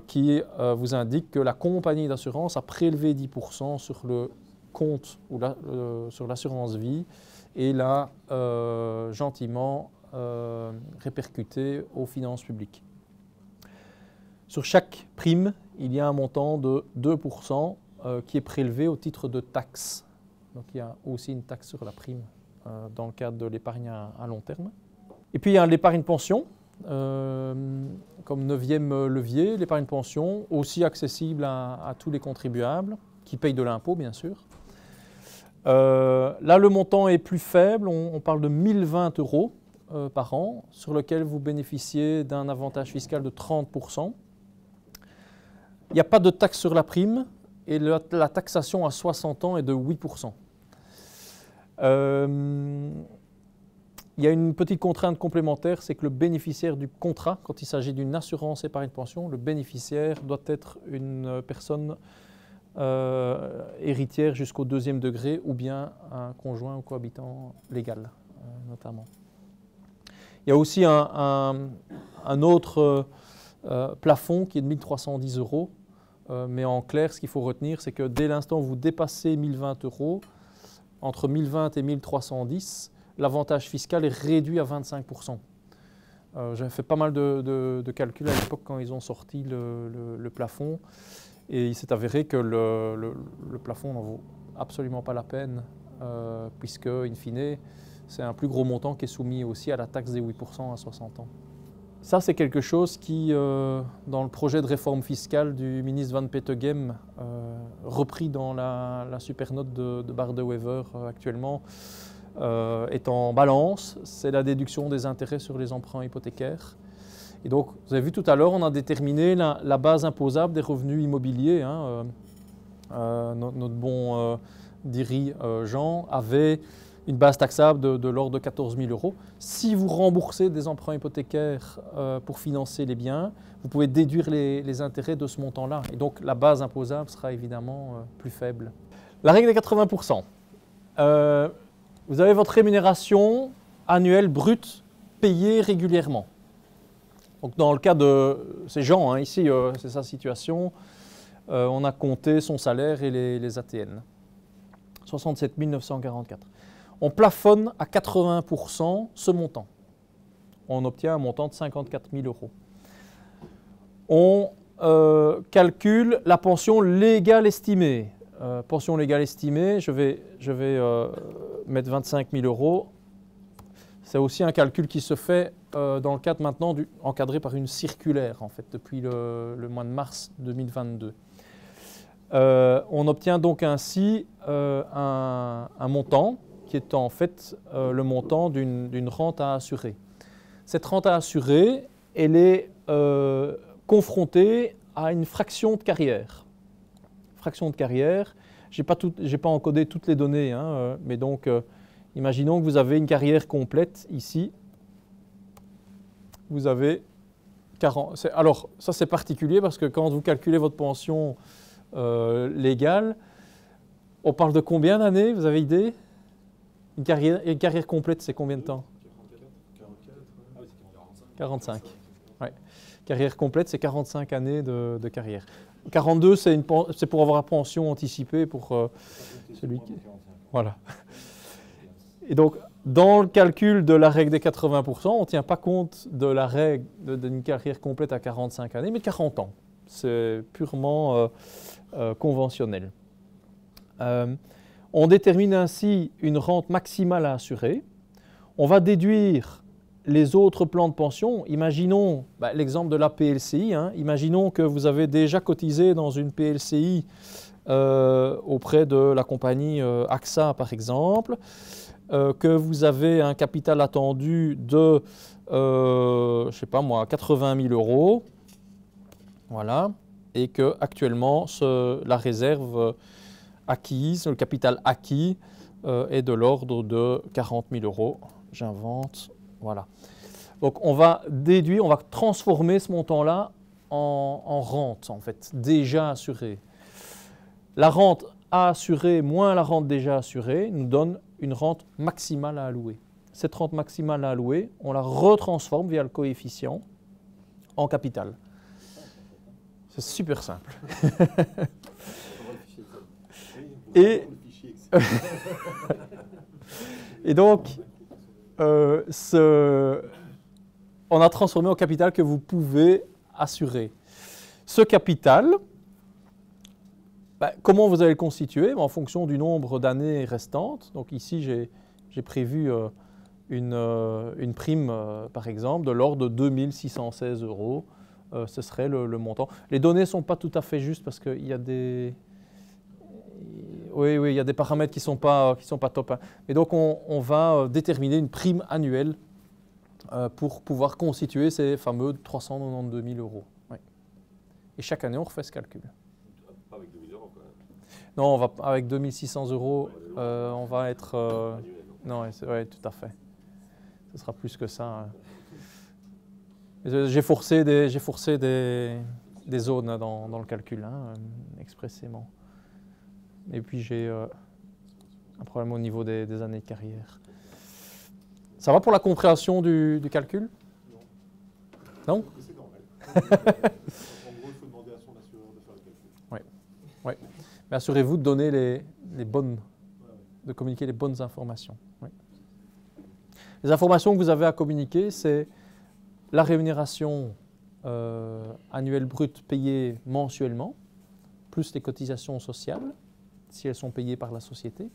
qui vous indique que la compagnie d'assurance a prélevé 10% sur le compte ou sur l'assurance vie et l'a gentiment répercuté aux finances publiques. Sur chaque prime, il y a un montant de 2% qui est prélevé au titre de taxe. Donc il y a aussi une taxe sur la prime dans le cadre de l'épargne à long terme. Et puis il y a l'épargne pension, comme 9e levier, l'épargne pension, aussi accessible à tous les contribuables, qui payent de l'impôt bien sûr. Là le montant est plus faible, on parle de 1 020 € par an, sur lequel vous bénéficiez d'un avantage fiscal de 30%. Il n'y a pas de taxe sur la prime et la taxation à 60 ans est de 8%. Il y a une petite contrainte complémentaire, c'est que le bénéficiaire du contrat, quand il s'agit d'une assurance épargne pension, le bénéficiaire doit être une personne héritière jusqu'au 2e degré ou bien un conjoint ou cohabitant légal notamment. Il y a aussi un autre plafond qui est de 1 310 €, mais en clair, ce qu'il faut retenir, c'est que dès l'instant où vous dépassez 1 020 €, entre 1 020 et 1 310, l'avantage fiscal est réduit à 25%. J'avais fait pas mal de calculs à l'époque quand ils ont sorti le plafond, et il s'est avéré que le plafond n'en vaut absolument pas la peine, puisque, in fine, c'est un plus gros montant qui est soumis aussi à la taxe des 8% à 60 ans. Ça, c'est quelque chose qui, dans le projet de réforme fiscale du ministre Van Petegem, repris dans la supernote de Bardewever actuellement, est en balance. C'est la déduction des intérêts sur les emprunts hypothécaires. Et donc, vous avez vu tout à l'heure, on a déterminé la base imposable des revenus immobiliers. Hein. Notre bon Diri Jean avait une base taxable de l'ordre de 14 000 €. Si vous remboursez des emprunts hypothécaires pour financer les biens, vous pouvez déduire les intérêts de ce montant-là. Et donc, la base imposable sera évidemment plus faible. La règle des 80%. Vous avez votre rémunération annuelle brute payée régulièrement. Donc, dans le cas de ces gens, hein, ici, c'est sa situation, on a compté son salaire et les ATN. 67 944. On plafonne à 80% ce montant. On obtient un montant de 54 000 €. On calcule la pension légale estimée. Pension légale estimée, je vais mettre 25 000 €. C'est aussi un calcul qui se fait dans le cadre maintenant encadré par une circulaire, en fait, depuis le mois de mars 2022. On obtient donc ainsi un montant qui est en fait le montant d'une rente à assurer. Cette rente à assurer, elle est confrontée à une fraction de carrière. Fraction de carrière, je n'ai pas encodé toutes les données, hein, mais donc imaginons que vous avez une carrière complète ici. Vous avez 40. Alors, ça c'est particulier parce que quand vous calculez votre pension légale, on parle de combien d'années, vous avez idée? Une carrière complète, c'est combien de temps? 45. Ouais. Carrière complète, c'est 45 années de carrière. 42, c'est pour avoir la pension anticipée pour celui qui... Voilà. Et donc, dans le calcul de la règle des 80%, on ne tient pas compte de la règle d'une carrière complète à 45 années, mais 40 ans. C'est purement conventionnel. On détermine ainsi une rente maximale à assurer. On va déduire les autres plans de pension. Imaginons l'exemple de la PLCI. Hein. Imaginons que vous avez déjà cotisé dans une PLCI auprès de la compagnie AXA, par exemple, que vous avez un capital attendu de, je sais pas moi, 80 000 €. Voilà. Et que actuellement la réserve acquise, le capital acquis est de l'ordre de 40 000 €. J'invente. Voilà. Donc on va déduire, on va transformer ce montant-là en rente, en fait, déjà assurée. La rente à assurer moins la rente déjà assurée nous donne une rente maximale à allouer. Cette rente maximale à allouer, on la retransforme via le coefficient en capital. C'est super simple. Et donc, on a transformé en capital que vous pouvez assurer. Ce capital, comment vous allez le constituer? En fonction du nombre d'années restantes. Donc ici, j'ai prévu une prime, par exemple, de l'ordre de 2 616 €. Ce serait le montant. Les données ne sont pas tout à fait justes parce qu'il y a des... Oui, il y a des paramètres qui ne sont pas top. Hein. Et donc, on va déterminer une prime annuelle pour pouvoir constituer ces fameux 392 000 €. Oui. Et chaque année, on refait ce calcul. Pas avec 2 000 € quand même. Non, avec 2 600 €, on va être... non, oui, tout à fait. Ce sera plus que ça. Hein. J'ai forcé des zones hein, dans le calcul, hein, expressément. Et puis j'ai un problème au niveau des années de carrière. Ça va pour la compréhension du calcul? Non? C'est normal. En gros, il faut demander à son assureur de faire le calcul. Oui. Mais assurez-vous de donner les bonnes, de communiquer les bonnes informations. Oui. Les informations que vous avez à communiquer, c'est la rémunération annuelle brute payée mensuellement, plus les cotisations sociales, si elles sont payées par la société.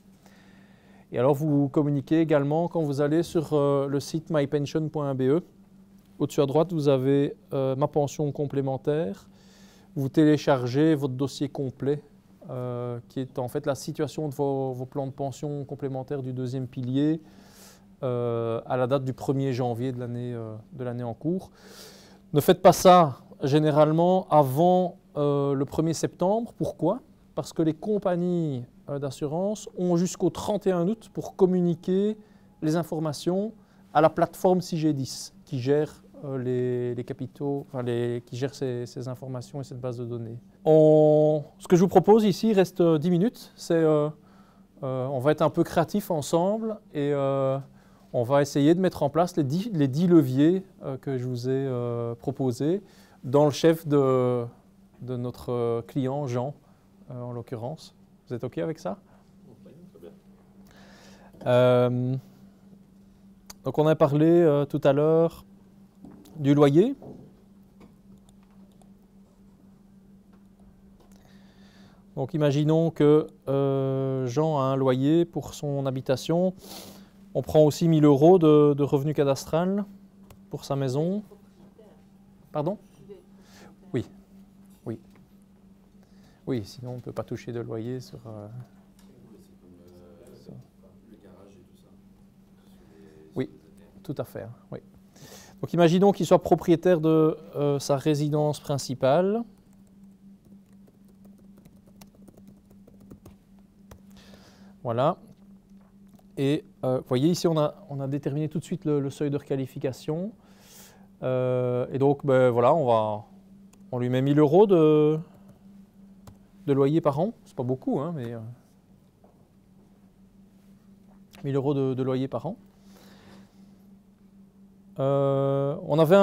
Et alors, vous communiquez également quand vous allez sur le site mypension.be. Au-dessus à droite, vous avez ma pension complémentaire. Vous téléchargez votre dossier complet, qui est en fait la situation de vos plans de pension complémentaires du deuxième pilier à la date du 1er janvier de l'année en cours. Ne faites pas ça généralement avant le 1er septembre. Pourquoi? Parce que les compagnies d'assurance ont jusqu'au 31 août pour communiquer les informations à la plateforme CIG10 qui gère les capitaux, qui gère ces informations et cette base de données. Ce que je vous propose ici, il reste 10 minutes, c'est on va être un peu créatifs ensemble et on va essayer de mettre en place les 10 leviers que je vous ai proposés dans le chef de notre client Jean, en l'occurrence. Vous êtes OK avec ça? Très bien. Donc on a parlé tout à l'heure du loyer. Donc imaginons que Jean a un loyer pour son habitation. On prend aussi 1 000 euros de revenu cadastral pour sa maison. Pardon? Oui. Oui. Oui, sinon on ne peut pas toucher de loyer sur... Oui, tout à fait. Oui. Donc imaginons qu'il soit propriétaire de sa résidence principale. Voilà. Et vous voyez ici, on a déterminé tout de suite le seuil de requalification. Et donc, ben, voilà, on lui met 1 000 euros de loyer par an. C'est pas beaucoup, hein, mais 1 000 euros de loyer par an. On avait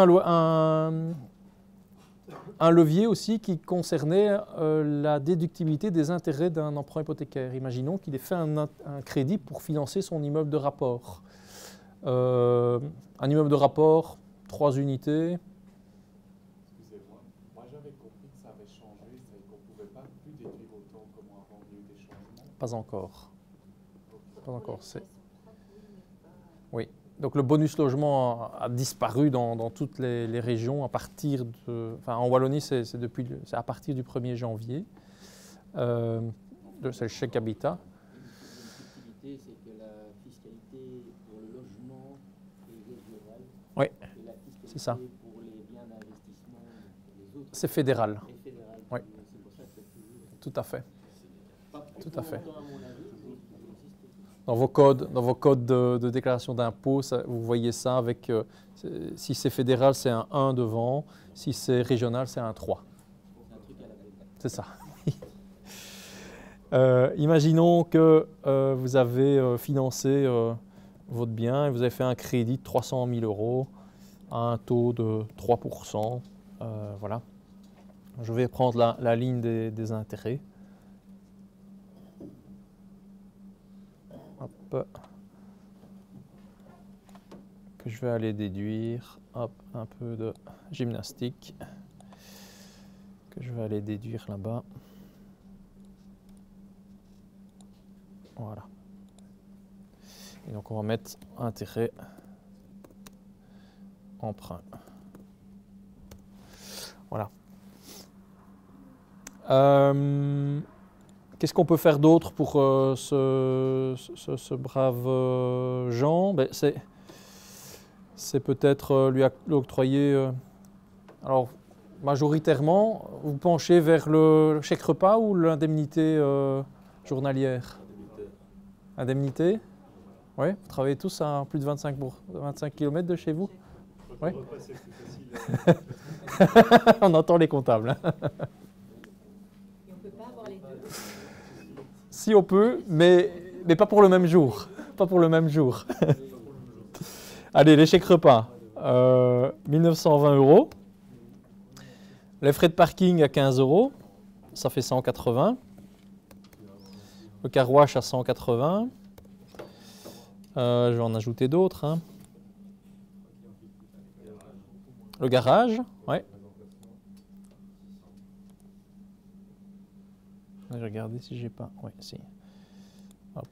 un levier aussi qui concernait la déductibilité des intérêts d'un emprunt hypothécaire. Imaginons qu'il ait fait un crédit pour financer son immeuble de rapport. Un immeuble de rapport, 3 unités. Excusez-moi, moi j'avais compris que ça avait changé, c'est qu'on ne pouvait pas plus déduire autant comme avant, il y a eu des changements. Pas encore. Pas encore. Oui. Donc le bonus logement a disparu dans toutes les régions à partir de... Enfin, en Wallonie, c'est à partir du 1er janvier. C'est le chèque habitat. L'activité, c'est que la fiscalité pour le logement est régionale. Oui, Et la fiscalité c'est ça. pour les biens d'investissement, les autres, C'est fédéral. est fédérale. Oui. C'est pour ça que c'est toujours... Tout à fait. Pas Tout à fait. longtemps, à mon avis, toujours existé. Dans vos codes de déclaration d'impôt, vous voyez ça avec, si c'est fédéral, c'est un 1 devant, si c'est régional, c'est un 3. C'est un truc à la bête. C'est ça. Imaginons que vous avez financé votre bien et vous avez fait un crédit de 300 000 euros à un taux de 3%. Voilà. Je vais prendre la ligne des intérêts. Hop. Que je vais aller déduire. Hop, un peu de gymnastique. Que je vais aller déduire là-bas. Voilà. Et donc on va mettre intérêt, emprunt. Voilà. Qu'est-ce qu'on peut faire d'autre pour ce brave Jean? Ben, c'est peut-être lui octroyer... alors, majoritairement, vous penchez vers le chèque repas ou l'indemnité journalière? Indemnité? Oui, vous travaillez tous à plus de 25 km de chez vous? Oui. C'est plus facile. On entend les comptables. Et on ne peut pas avoir les deux. Si on peut, mais pas pour le même jour. Pas pour le même jour. Allez, les chèques repas. 1920 euros. Les frais de parking à 15 euros. Ça fait 180. Le car wash à 180. Je vais en ajouter d'autres. Hein. Le garage, ouais. Je vais regarder si j'ai pas. Oui, si. Hop.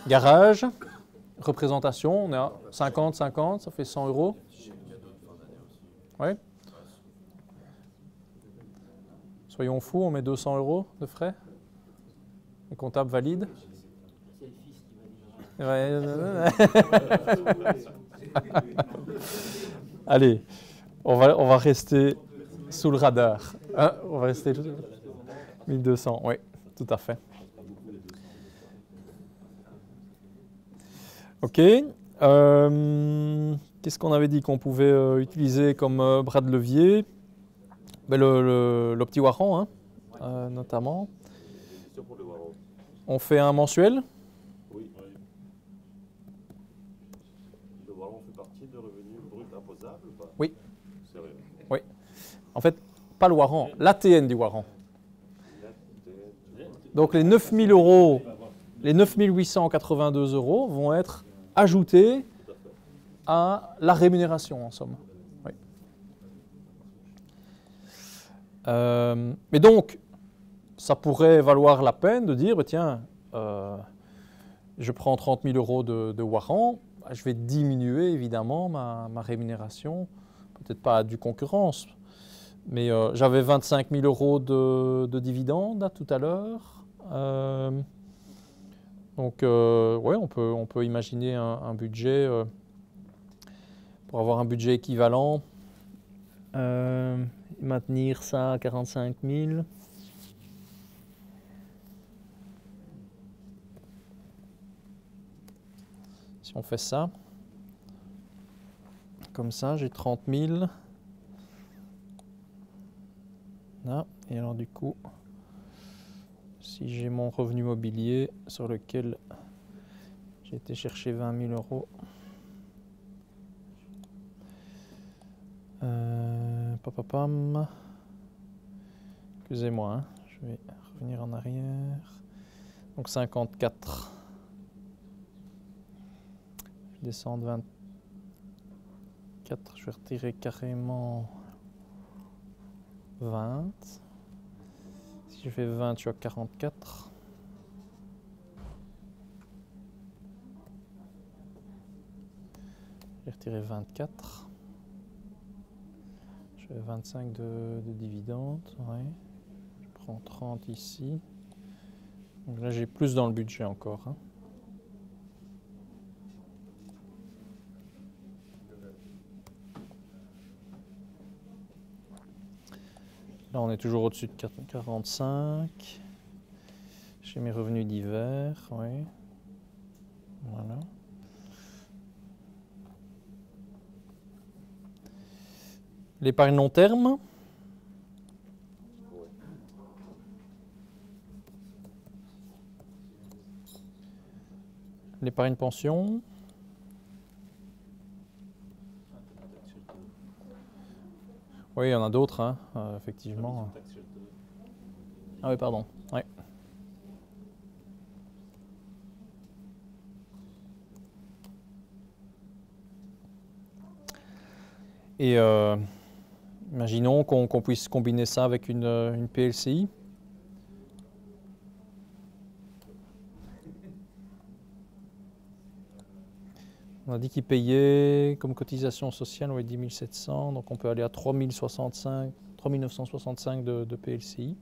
Garage, représentation, on est à 50-50, ça fait 100 euros. Oui. Soyons fous, on met 200 euros de frais. Les comptables valident. C'est le fils qui va dire. Allez, on va rester sous le radar. Hein, on va rester 1200, oui, tout à fait. Ok. Qu'est-ce qu'on avait dit qu'on pouvait utiliser comme bras de levier? Ben, le petit warrant, hein, notamment. Question pour le warrant. On fait un mensuel. Oui. Le warrant fait partie de revenus bruts imposables ou pas? Oui. Sérieux? Oui. En fait, pas le warrant, l'ATN du warrant. Donc les 9 000 euros, les 9 882 euros vont être ajoutés à la rémunération en somme. Oui. Mais donc, ça pourrait valoir la peine de dire, bah, tiens, je prends 30 000 € de warrant, je vais diminuer évidemment ma rémunération, peut-être pas à due concurrence, mais j'avais 25 000 € de dividendes là, tout à l'heure. Donc, ouais, on peut imaginer un budget, pour avoir un budget équivalent, maintenir ça à 45 000. Si on fait ça, comme ça, j'ai 30 000. Là, et alors du coup, si j'ai mon revenu mobilier sur lequel j'ai été chercher 20 000 €, papapam, excusez-moi, hein, je vais revenir en arrière, donc 54, je descends de 24, je vais retirer carrément 20. Si je fais 20, je suis à 44. Je vais retirer 24. Je fais 25 de dividendes. Ouais. Je prends 30 ici. Donc là, j'ai plus dans le budget encore. Hein. Là, on est toujours au-dessus de 45. J'ai mes revenus divers, oui. Voilà. L'épargne long terme. L'épargne pension. Oui, il y en a d'autres, hein, effectivement. Ah oui, pardon. Ouais. Et imaginons qu'on puisse combiner ça avec une PLCI. On a dit qu'il payait comme cotisation sociale 10 700, donc on peut aller à 3 965 de PLCI.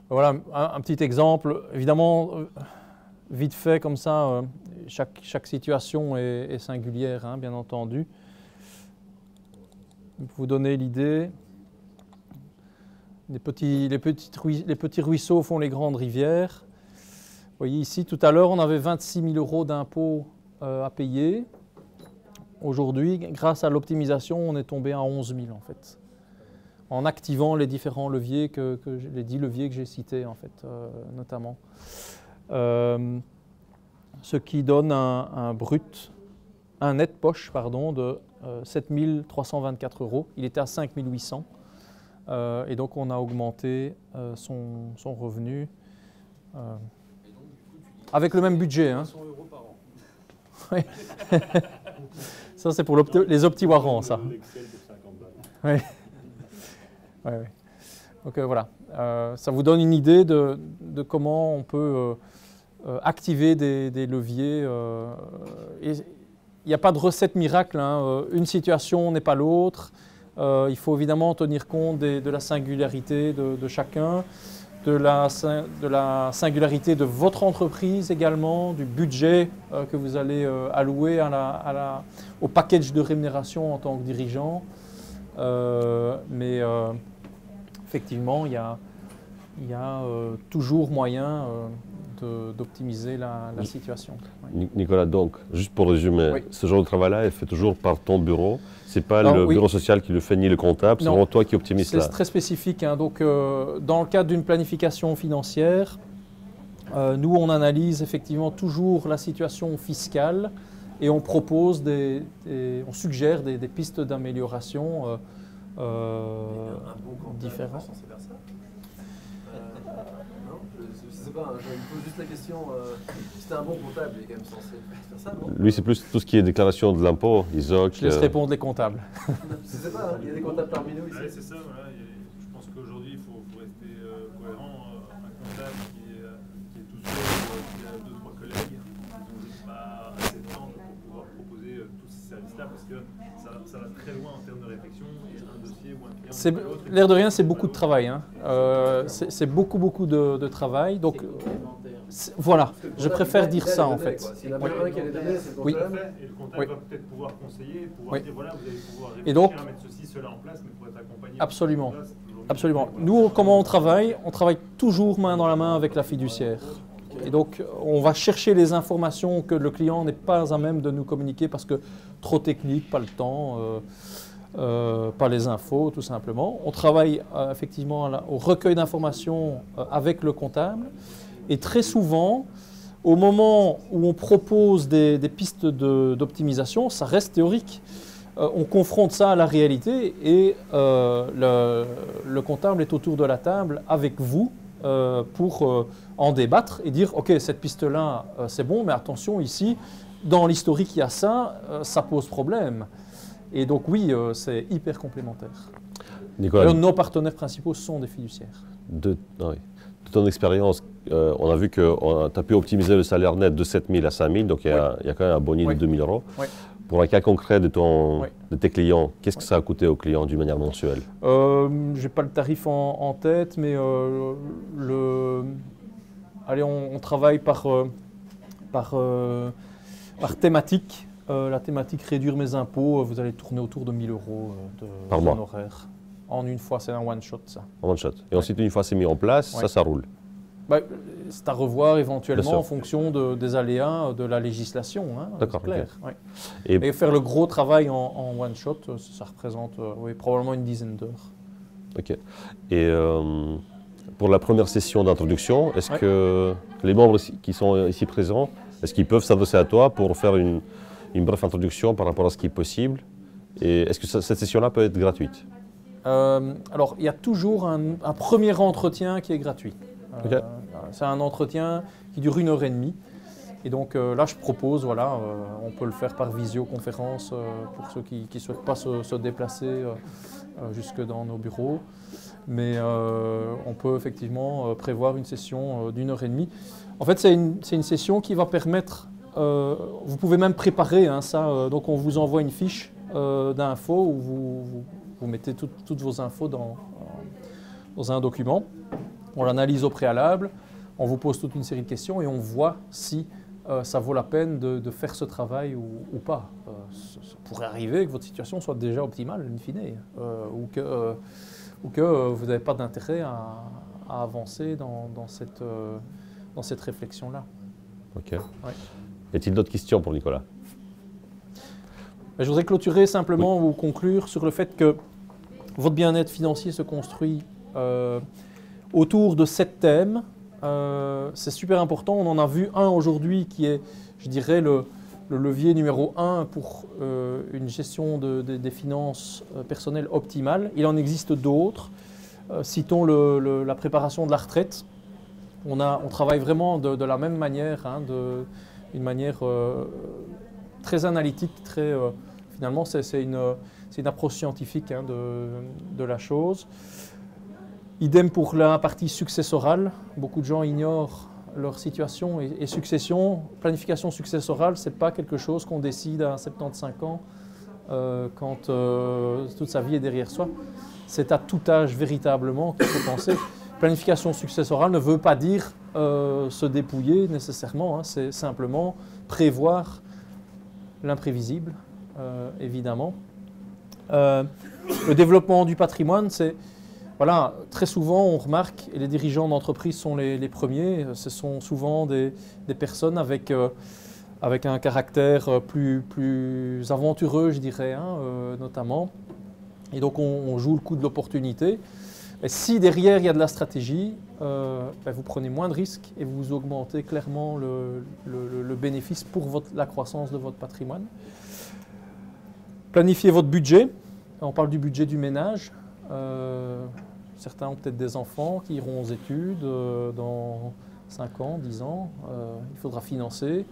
Voilà un petit exemple. Évidemment, vite fait comme ça, chaque situation est singulière, hein, bien entendu. Pour vous donner l'idée, les petits ruisseaux font les grandes rivières. Vous voyez ici, tout à l'heure, on avait 26 000 € d'impôts à payer. Aujourd'hui, grâce à l'optimisation, on est tombé à 11 000 en fait. En activant les différents leviers, les 10 leviers que j'ai cités, en fait, notamment. Ce qui donne un net poche, pardon, de 7 324 €. Il était à 5 800. Et donc, on a augmenté son revenu avec le même budget. Hein. 100 € par an. Oui. Ça, c'est pour les opti-warrants, ça. Oui. Ouais, ouais. Donc voilà, ça vous donne une idée de comment on peut activer des leviers. Il n'y a pas de recette miracle, hein. Une situation n'est pas l'autre. Il faut évidemment tenir compte de la singularité de chacun, de la singularité de votre entreprise également, du budget que vous allez allouer au package de rémunération en tant que dirigeant. Mais effectivement, il y a toujours moyen d'optimiser la situation. Oui. Nicolas, donc, juste pour résumer, Oui. ce genre de travail-là est fait toujours par ton bureau. Ce n'est pas Alors, le oui. bureau social qui le fait ni le comptable, c'est Non. vraiment toi qui optimise C'est ça. très spécifique. Hein. Donc, dans le cadre d'une planification financière, nous, on analyse effectivement toujours la situation fiscale et on propose on suggère des pistes d'amélioration Un bon comptable différentes. censé faire ça non, je sais pas, je me pose juste la question. Si t'es un bon comptable, il est quand même censé faire ça, non? Lui, c'est plus tout ce qui est déclaration de l'impôt, ISOC. Je laisse répondre les comptables. Je sais pas, hein, il y a des comptables parmi nous ici. Ouais, c'est ça, voilà. Je pense qu'aujourd'hui, il faut rester cohérent. Un comptable qui est tout seul, qui a 2-3 collègues, ils n'ont juste pas assez de temps pour pouvoir proposer tous ces services-là parce que ça va très loin en termes de réflexion. Et un dossier ou un client. L'air de rien, c'est beaucoup de travail. Hein. C'est beaucoup de travail. Donc, voilà, je préfère dire ça en fait. S'il y en a bien un qui a les données, c'est le Oui. comptable. Et le comptable Oui. va peut-être pouvoir conseiller, pouvoir Oui. dire voilà, vous allez pouvoir Et réfléchir donc- à mettre ceci, cela en place, mais pour être accompagné. Absolument. Là, c'est toujours mieux. Absolument. Nous, comment on travaille? On travaille toujours main dans la main avec la fiduciaire. Et donc, on va chercher les informations que le client n'est pas à même de nous communiquer parce que trop technique, pas le temps, pas les infos, tout simplement. On travaille effectivement au recueil d'informations avec le comptable. Et très souvent, au moment où on propose des pistes d'optimisation, ça reste théorique. On confronte ça à la réalité et le comptable est autour de la table avec vous pour en débattre et dire ok, cette piste-là c'est bon, mais attention ici, dans l'historique il y a ça, ça pose problème. Et donc oui, c'est hyper complémentaire. Nicolas, Alors, nos partenaires principaux sont des fiduciaires. de ton expérience, on a vu que tu as pu optimiser le salaire net de 7 000 à 5 000, donc il y a quand même un bonus Oui. de 2 000 €. Oui. Pour un cas concret de Oui. tes clients, qu'est-ce que ça a coûté aux clients d'une manière mensuelle? Je n'ai pas le tarif en tête, mais allez, on travaille par thématique. La thématique réduire mes impôts, vous allez tourner autour de 1 000 € Par mois. d'honoraires. En une fois, c'est un one-shot ça. En one shot. Et ensuite, une fois c'est mis en place, Ouais. ça roule. Bah, c'est à revoir éventuellement Bien sûr. en fonction des aléas de la législation. Hein, D'accord, c'est clair. Ouais. Et Et faire le gros travail en one-shot, ça représente oui, probablement une dizaine d'heures. ok. Et pour la première session d'introduction, est-ce Ouais. que les membres qui sont ici présents, est-ce qu'ils peuvent s'adresser à toi pour faire une brève introduction par rapport à ce qui est possible? Et est-ce que cette session-là peut être gratuite? Alors, il y a toujours un premier entretien qui est gratuit. Ok. C'est un entretien qui dure 1h30. Et donc là, je propose, voilà, on peut le faire par visioconférence pour ceux qui ne souhaitent pas se déplacer jusque dans nos bureaux. Mais on peut effectivement prévoir une session d'1h30. En fait, c'est une session qui va permettre, vous pouvez même préparer hein, ça, donc on vous envoie une fiche d'infos où vous mettez toutes vos infos dans un document. On l'analyse au préalable, on vous pose toute une série de questions et on voit si ça vaut la peine de faire ce travail ou pas. Ça pourrait arriver que votre situation soit déjà optimale, in fine, ou que vous n'avez pas d'intérêt à avancer dans cette réflexion-là. Ok. Ouais. Y a-t-il d'autres questions pour Nicolas? Je voudrais clôturer simplement ou conclure sur le fait que votre bien-être financier se construit autour de 7 thèmes. C'est super important. On en a vu un aujourd'hui qui est, je dirais, le levier numéro 1 pour une gestion des finances personnelles optimale. Il en existe d'autres. Citons la préparation de la retraite. On travaille vraiment de la même manière, hein, d'une manière très analytique, finalement c'est une approche scientifique hein, de la chose. Idem pour la partie successorale. Beaucoup de gens ignorent leur situation et succession. Planification successorale, ce n'est pas quelque chose qu'on décide à 75 ans quand toute sa vie est derrière soi. C'est à tout âge véritablement qu'il faut penser. Planification successorale ne veut pas dire se dépouiller nécessairement, hein, c'est simplement prévoir l'imprévisible, évidemment. Le développement du patrimoine, c'est voilà, très souvent on remarque, et les dirigeants d'entreprise sont les premiers, ce sont souvent des personnes avec un caractère plus aventureux, je dirais, hein, notamment. Et donc on joue le coup de l'opportunité. Et si derrière il y a de la stratégie, vous prenez moins de risques et vous augmentez clairement le bénéfice pour la croissance de votre patrimoine. Planifiez votre budget. On parle du budget du ménage. Certains ont peut-être des enfants qui iront aux études dans 5 ans, 10 ans. Il faudra financer.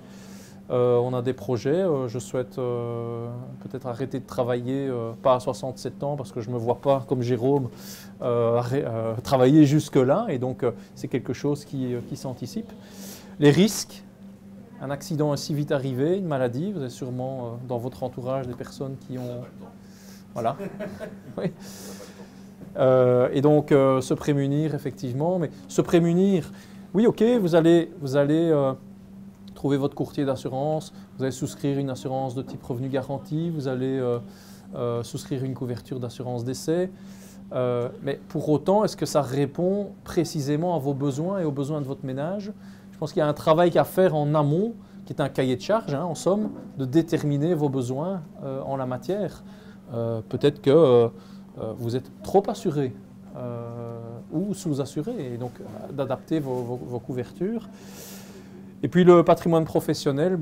On a des projets. Je souhaite peut-être arrêter de travailler, pas à 67 ans, parce que je ne me vois pas, comme Jérôme, travailler jusque-là. Et donc, c'est quelque chose qui s'anticipe. Les risques. Un accident est si vite arrivé, une maladie. Vous avez sûrement dans votre entourage des personnes qui ont... Voilà. Oui. Et donc, se prémunir, effectivement. Mais se prémunir, oui, ok, vous allez trouver votre courtier d'assurance, vous allez souscrire une assurance de type revenu garanti, vous allez souscrire une couverture d'assurance décès. Mais pour autant, est-ce que ça répond précisément à vos besoins et aux besoins de votre ménage? Je pense qu'il y a un travail à faire en amont, qui est un cahier de charge, en somme, de déterminer vos besoins en la matière. Peut-être que vous êtes trop assuré ou sous-assuré, et donc d'adapter vos couvertures. Et puis le patrimoine professionnel,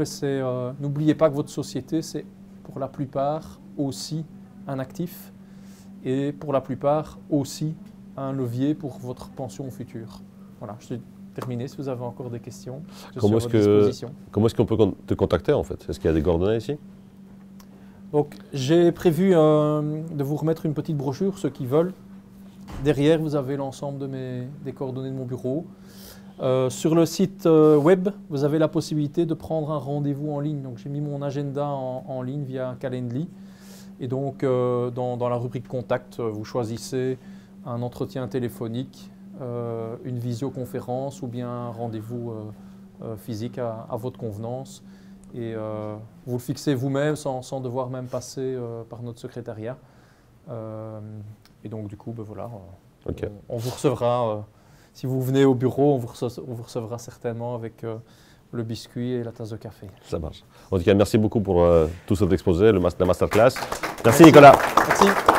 n'oubliez pas que votre société, c'est pour la plupart aussi un actif et pour la plupart aussi un levier pour votre pension future. Voilà, je suis terminé. Si vous avez encore des questions, je suis à votre disposition. Comment est-ce qu'on peut te contacter en fait? Est-ce qu'il y a des coordonnées ici? Donc, j'ai prévu de vous remettre une petite brochure, ceux qui veulent. Derrière, vous avez l'ensemble des coordonnées de mon bureau. Sur le site web, vous avez la possibilité de prendre un rendez-vous en ligne. Donc, j'ai mis mon agenda en ligne via Calendly. Et donc, dans la rubrique Contact, vous choisissez un entretien téléphonique, une visioconférence ou bien un rendez-vous physique à votre convenance. Et vous le fixez vous-même sans devoir même passer par notre secrétariat. Et donc, du coup, voilà, okay. on vous recevra. Si vous venez au bureau, on vous recevra certainement avec le biscuit et la tasse de café. Ça marche. En tout cas, merci beaucoup pour tout cet exposé, la masterclass. Merci Nicolas. Merci.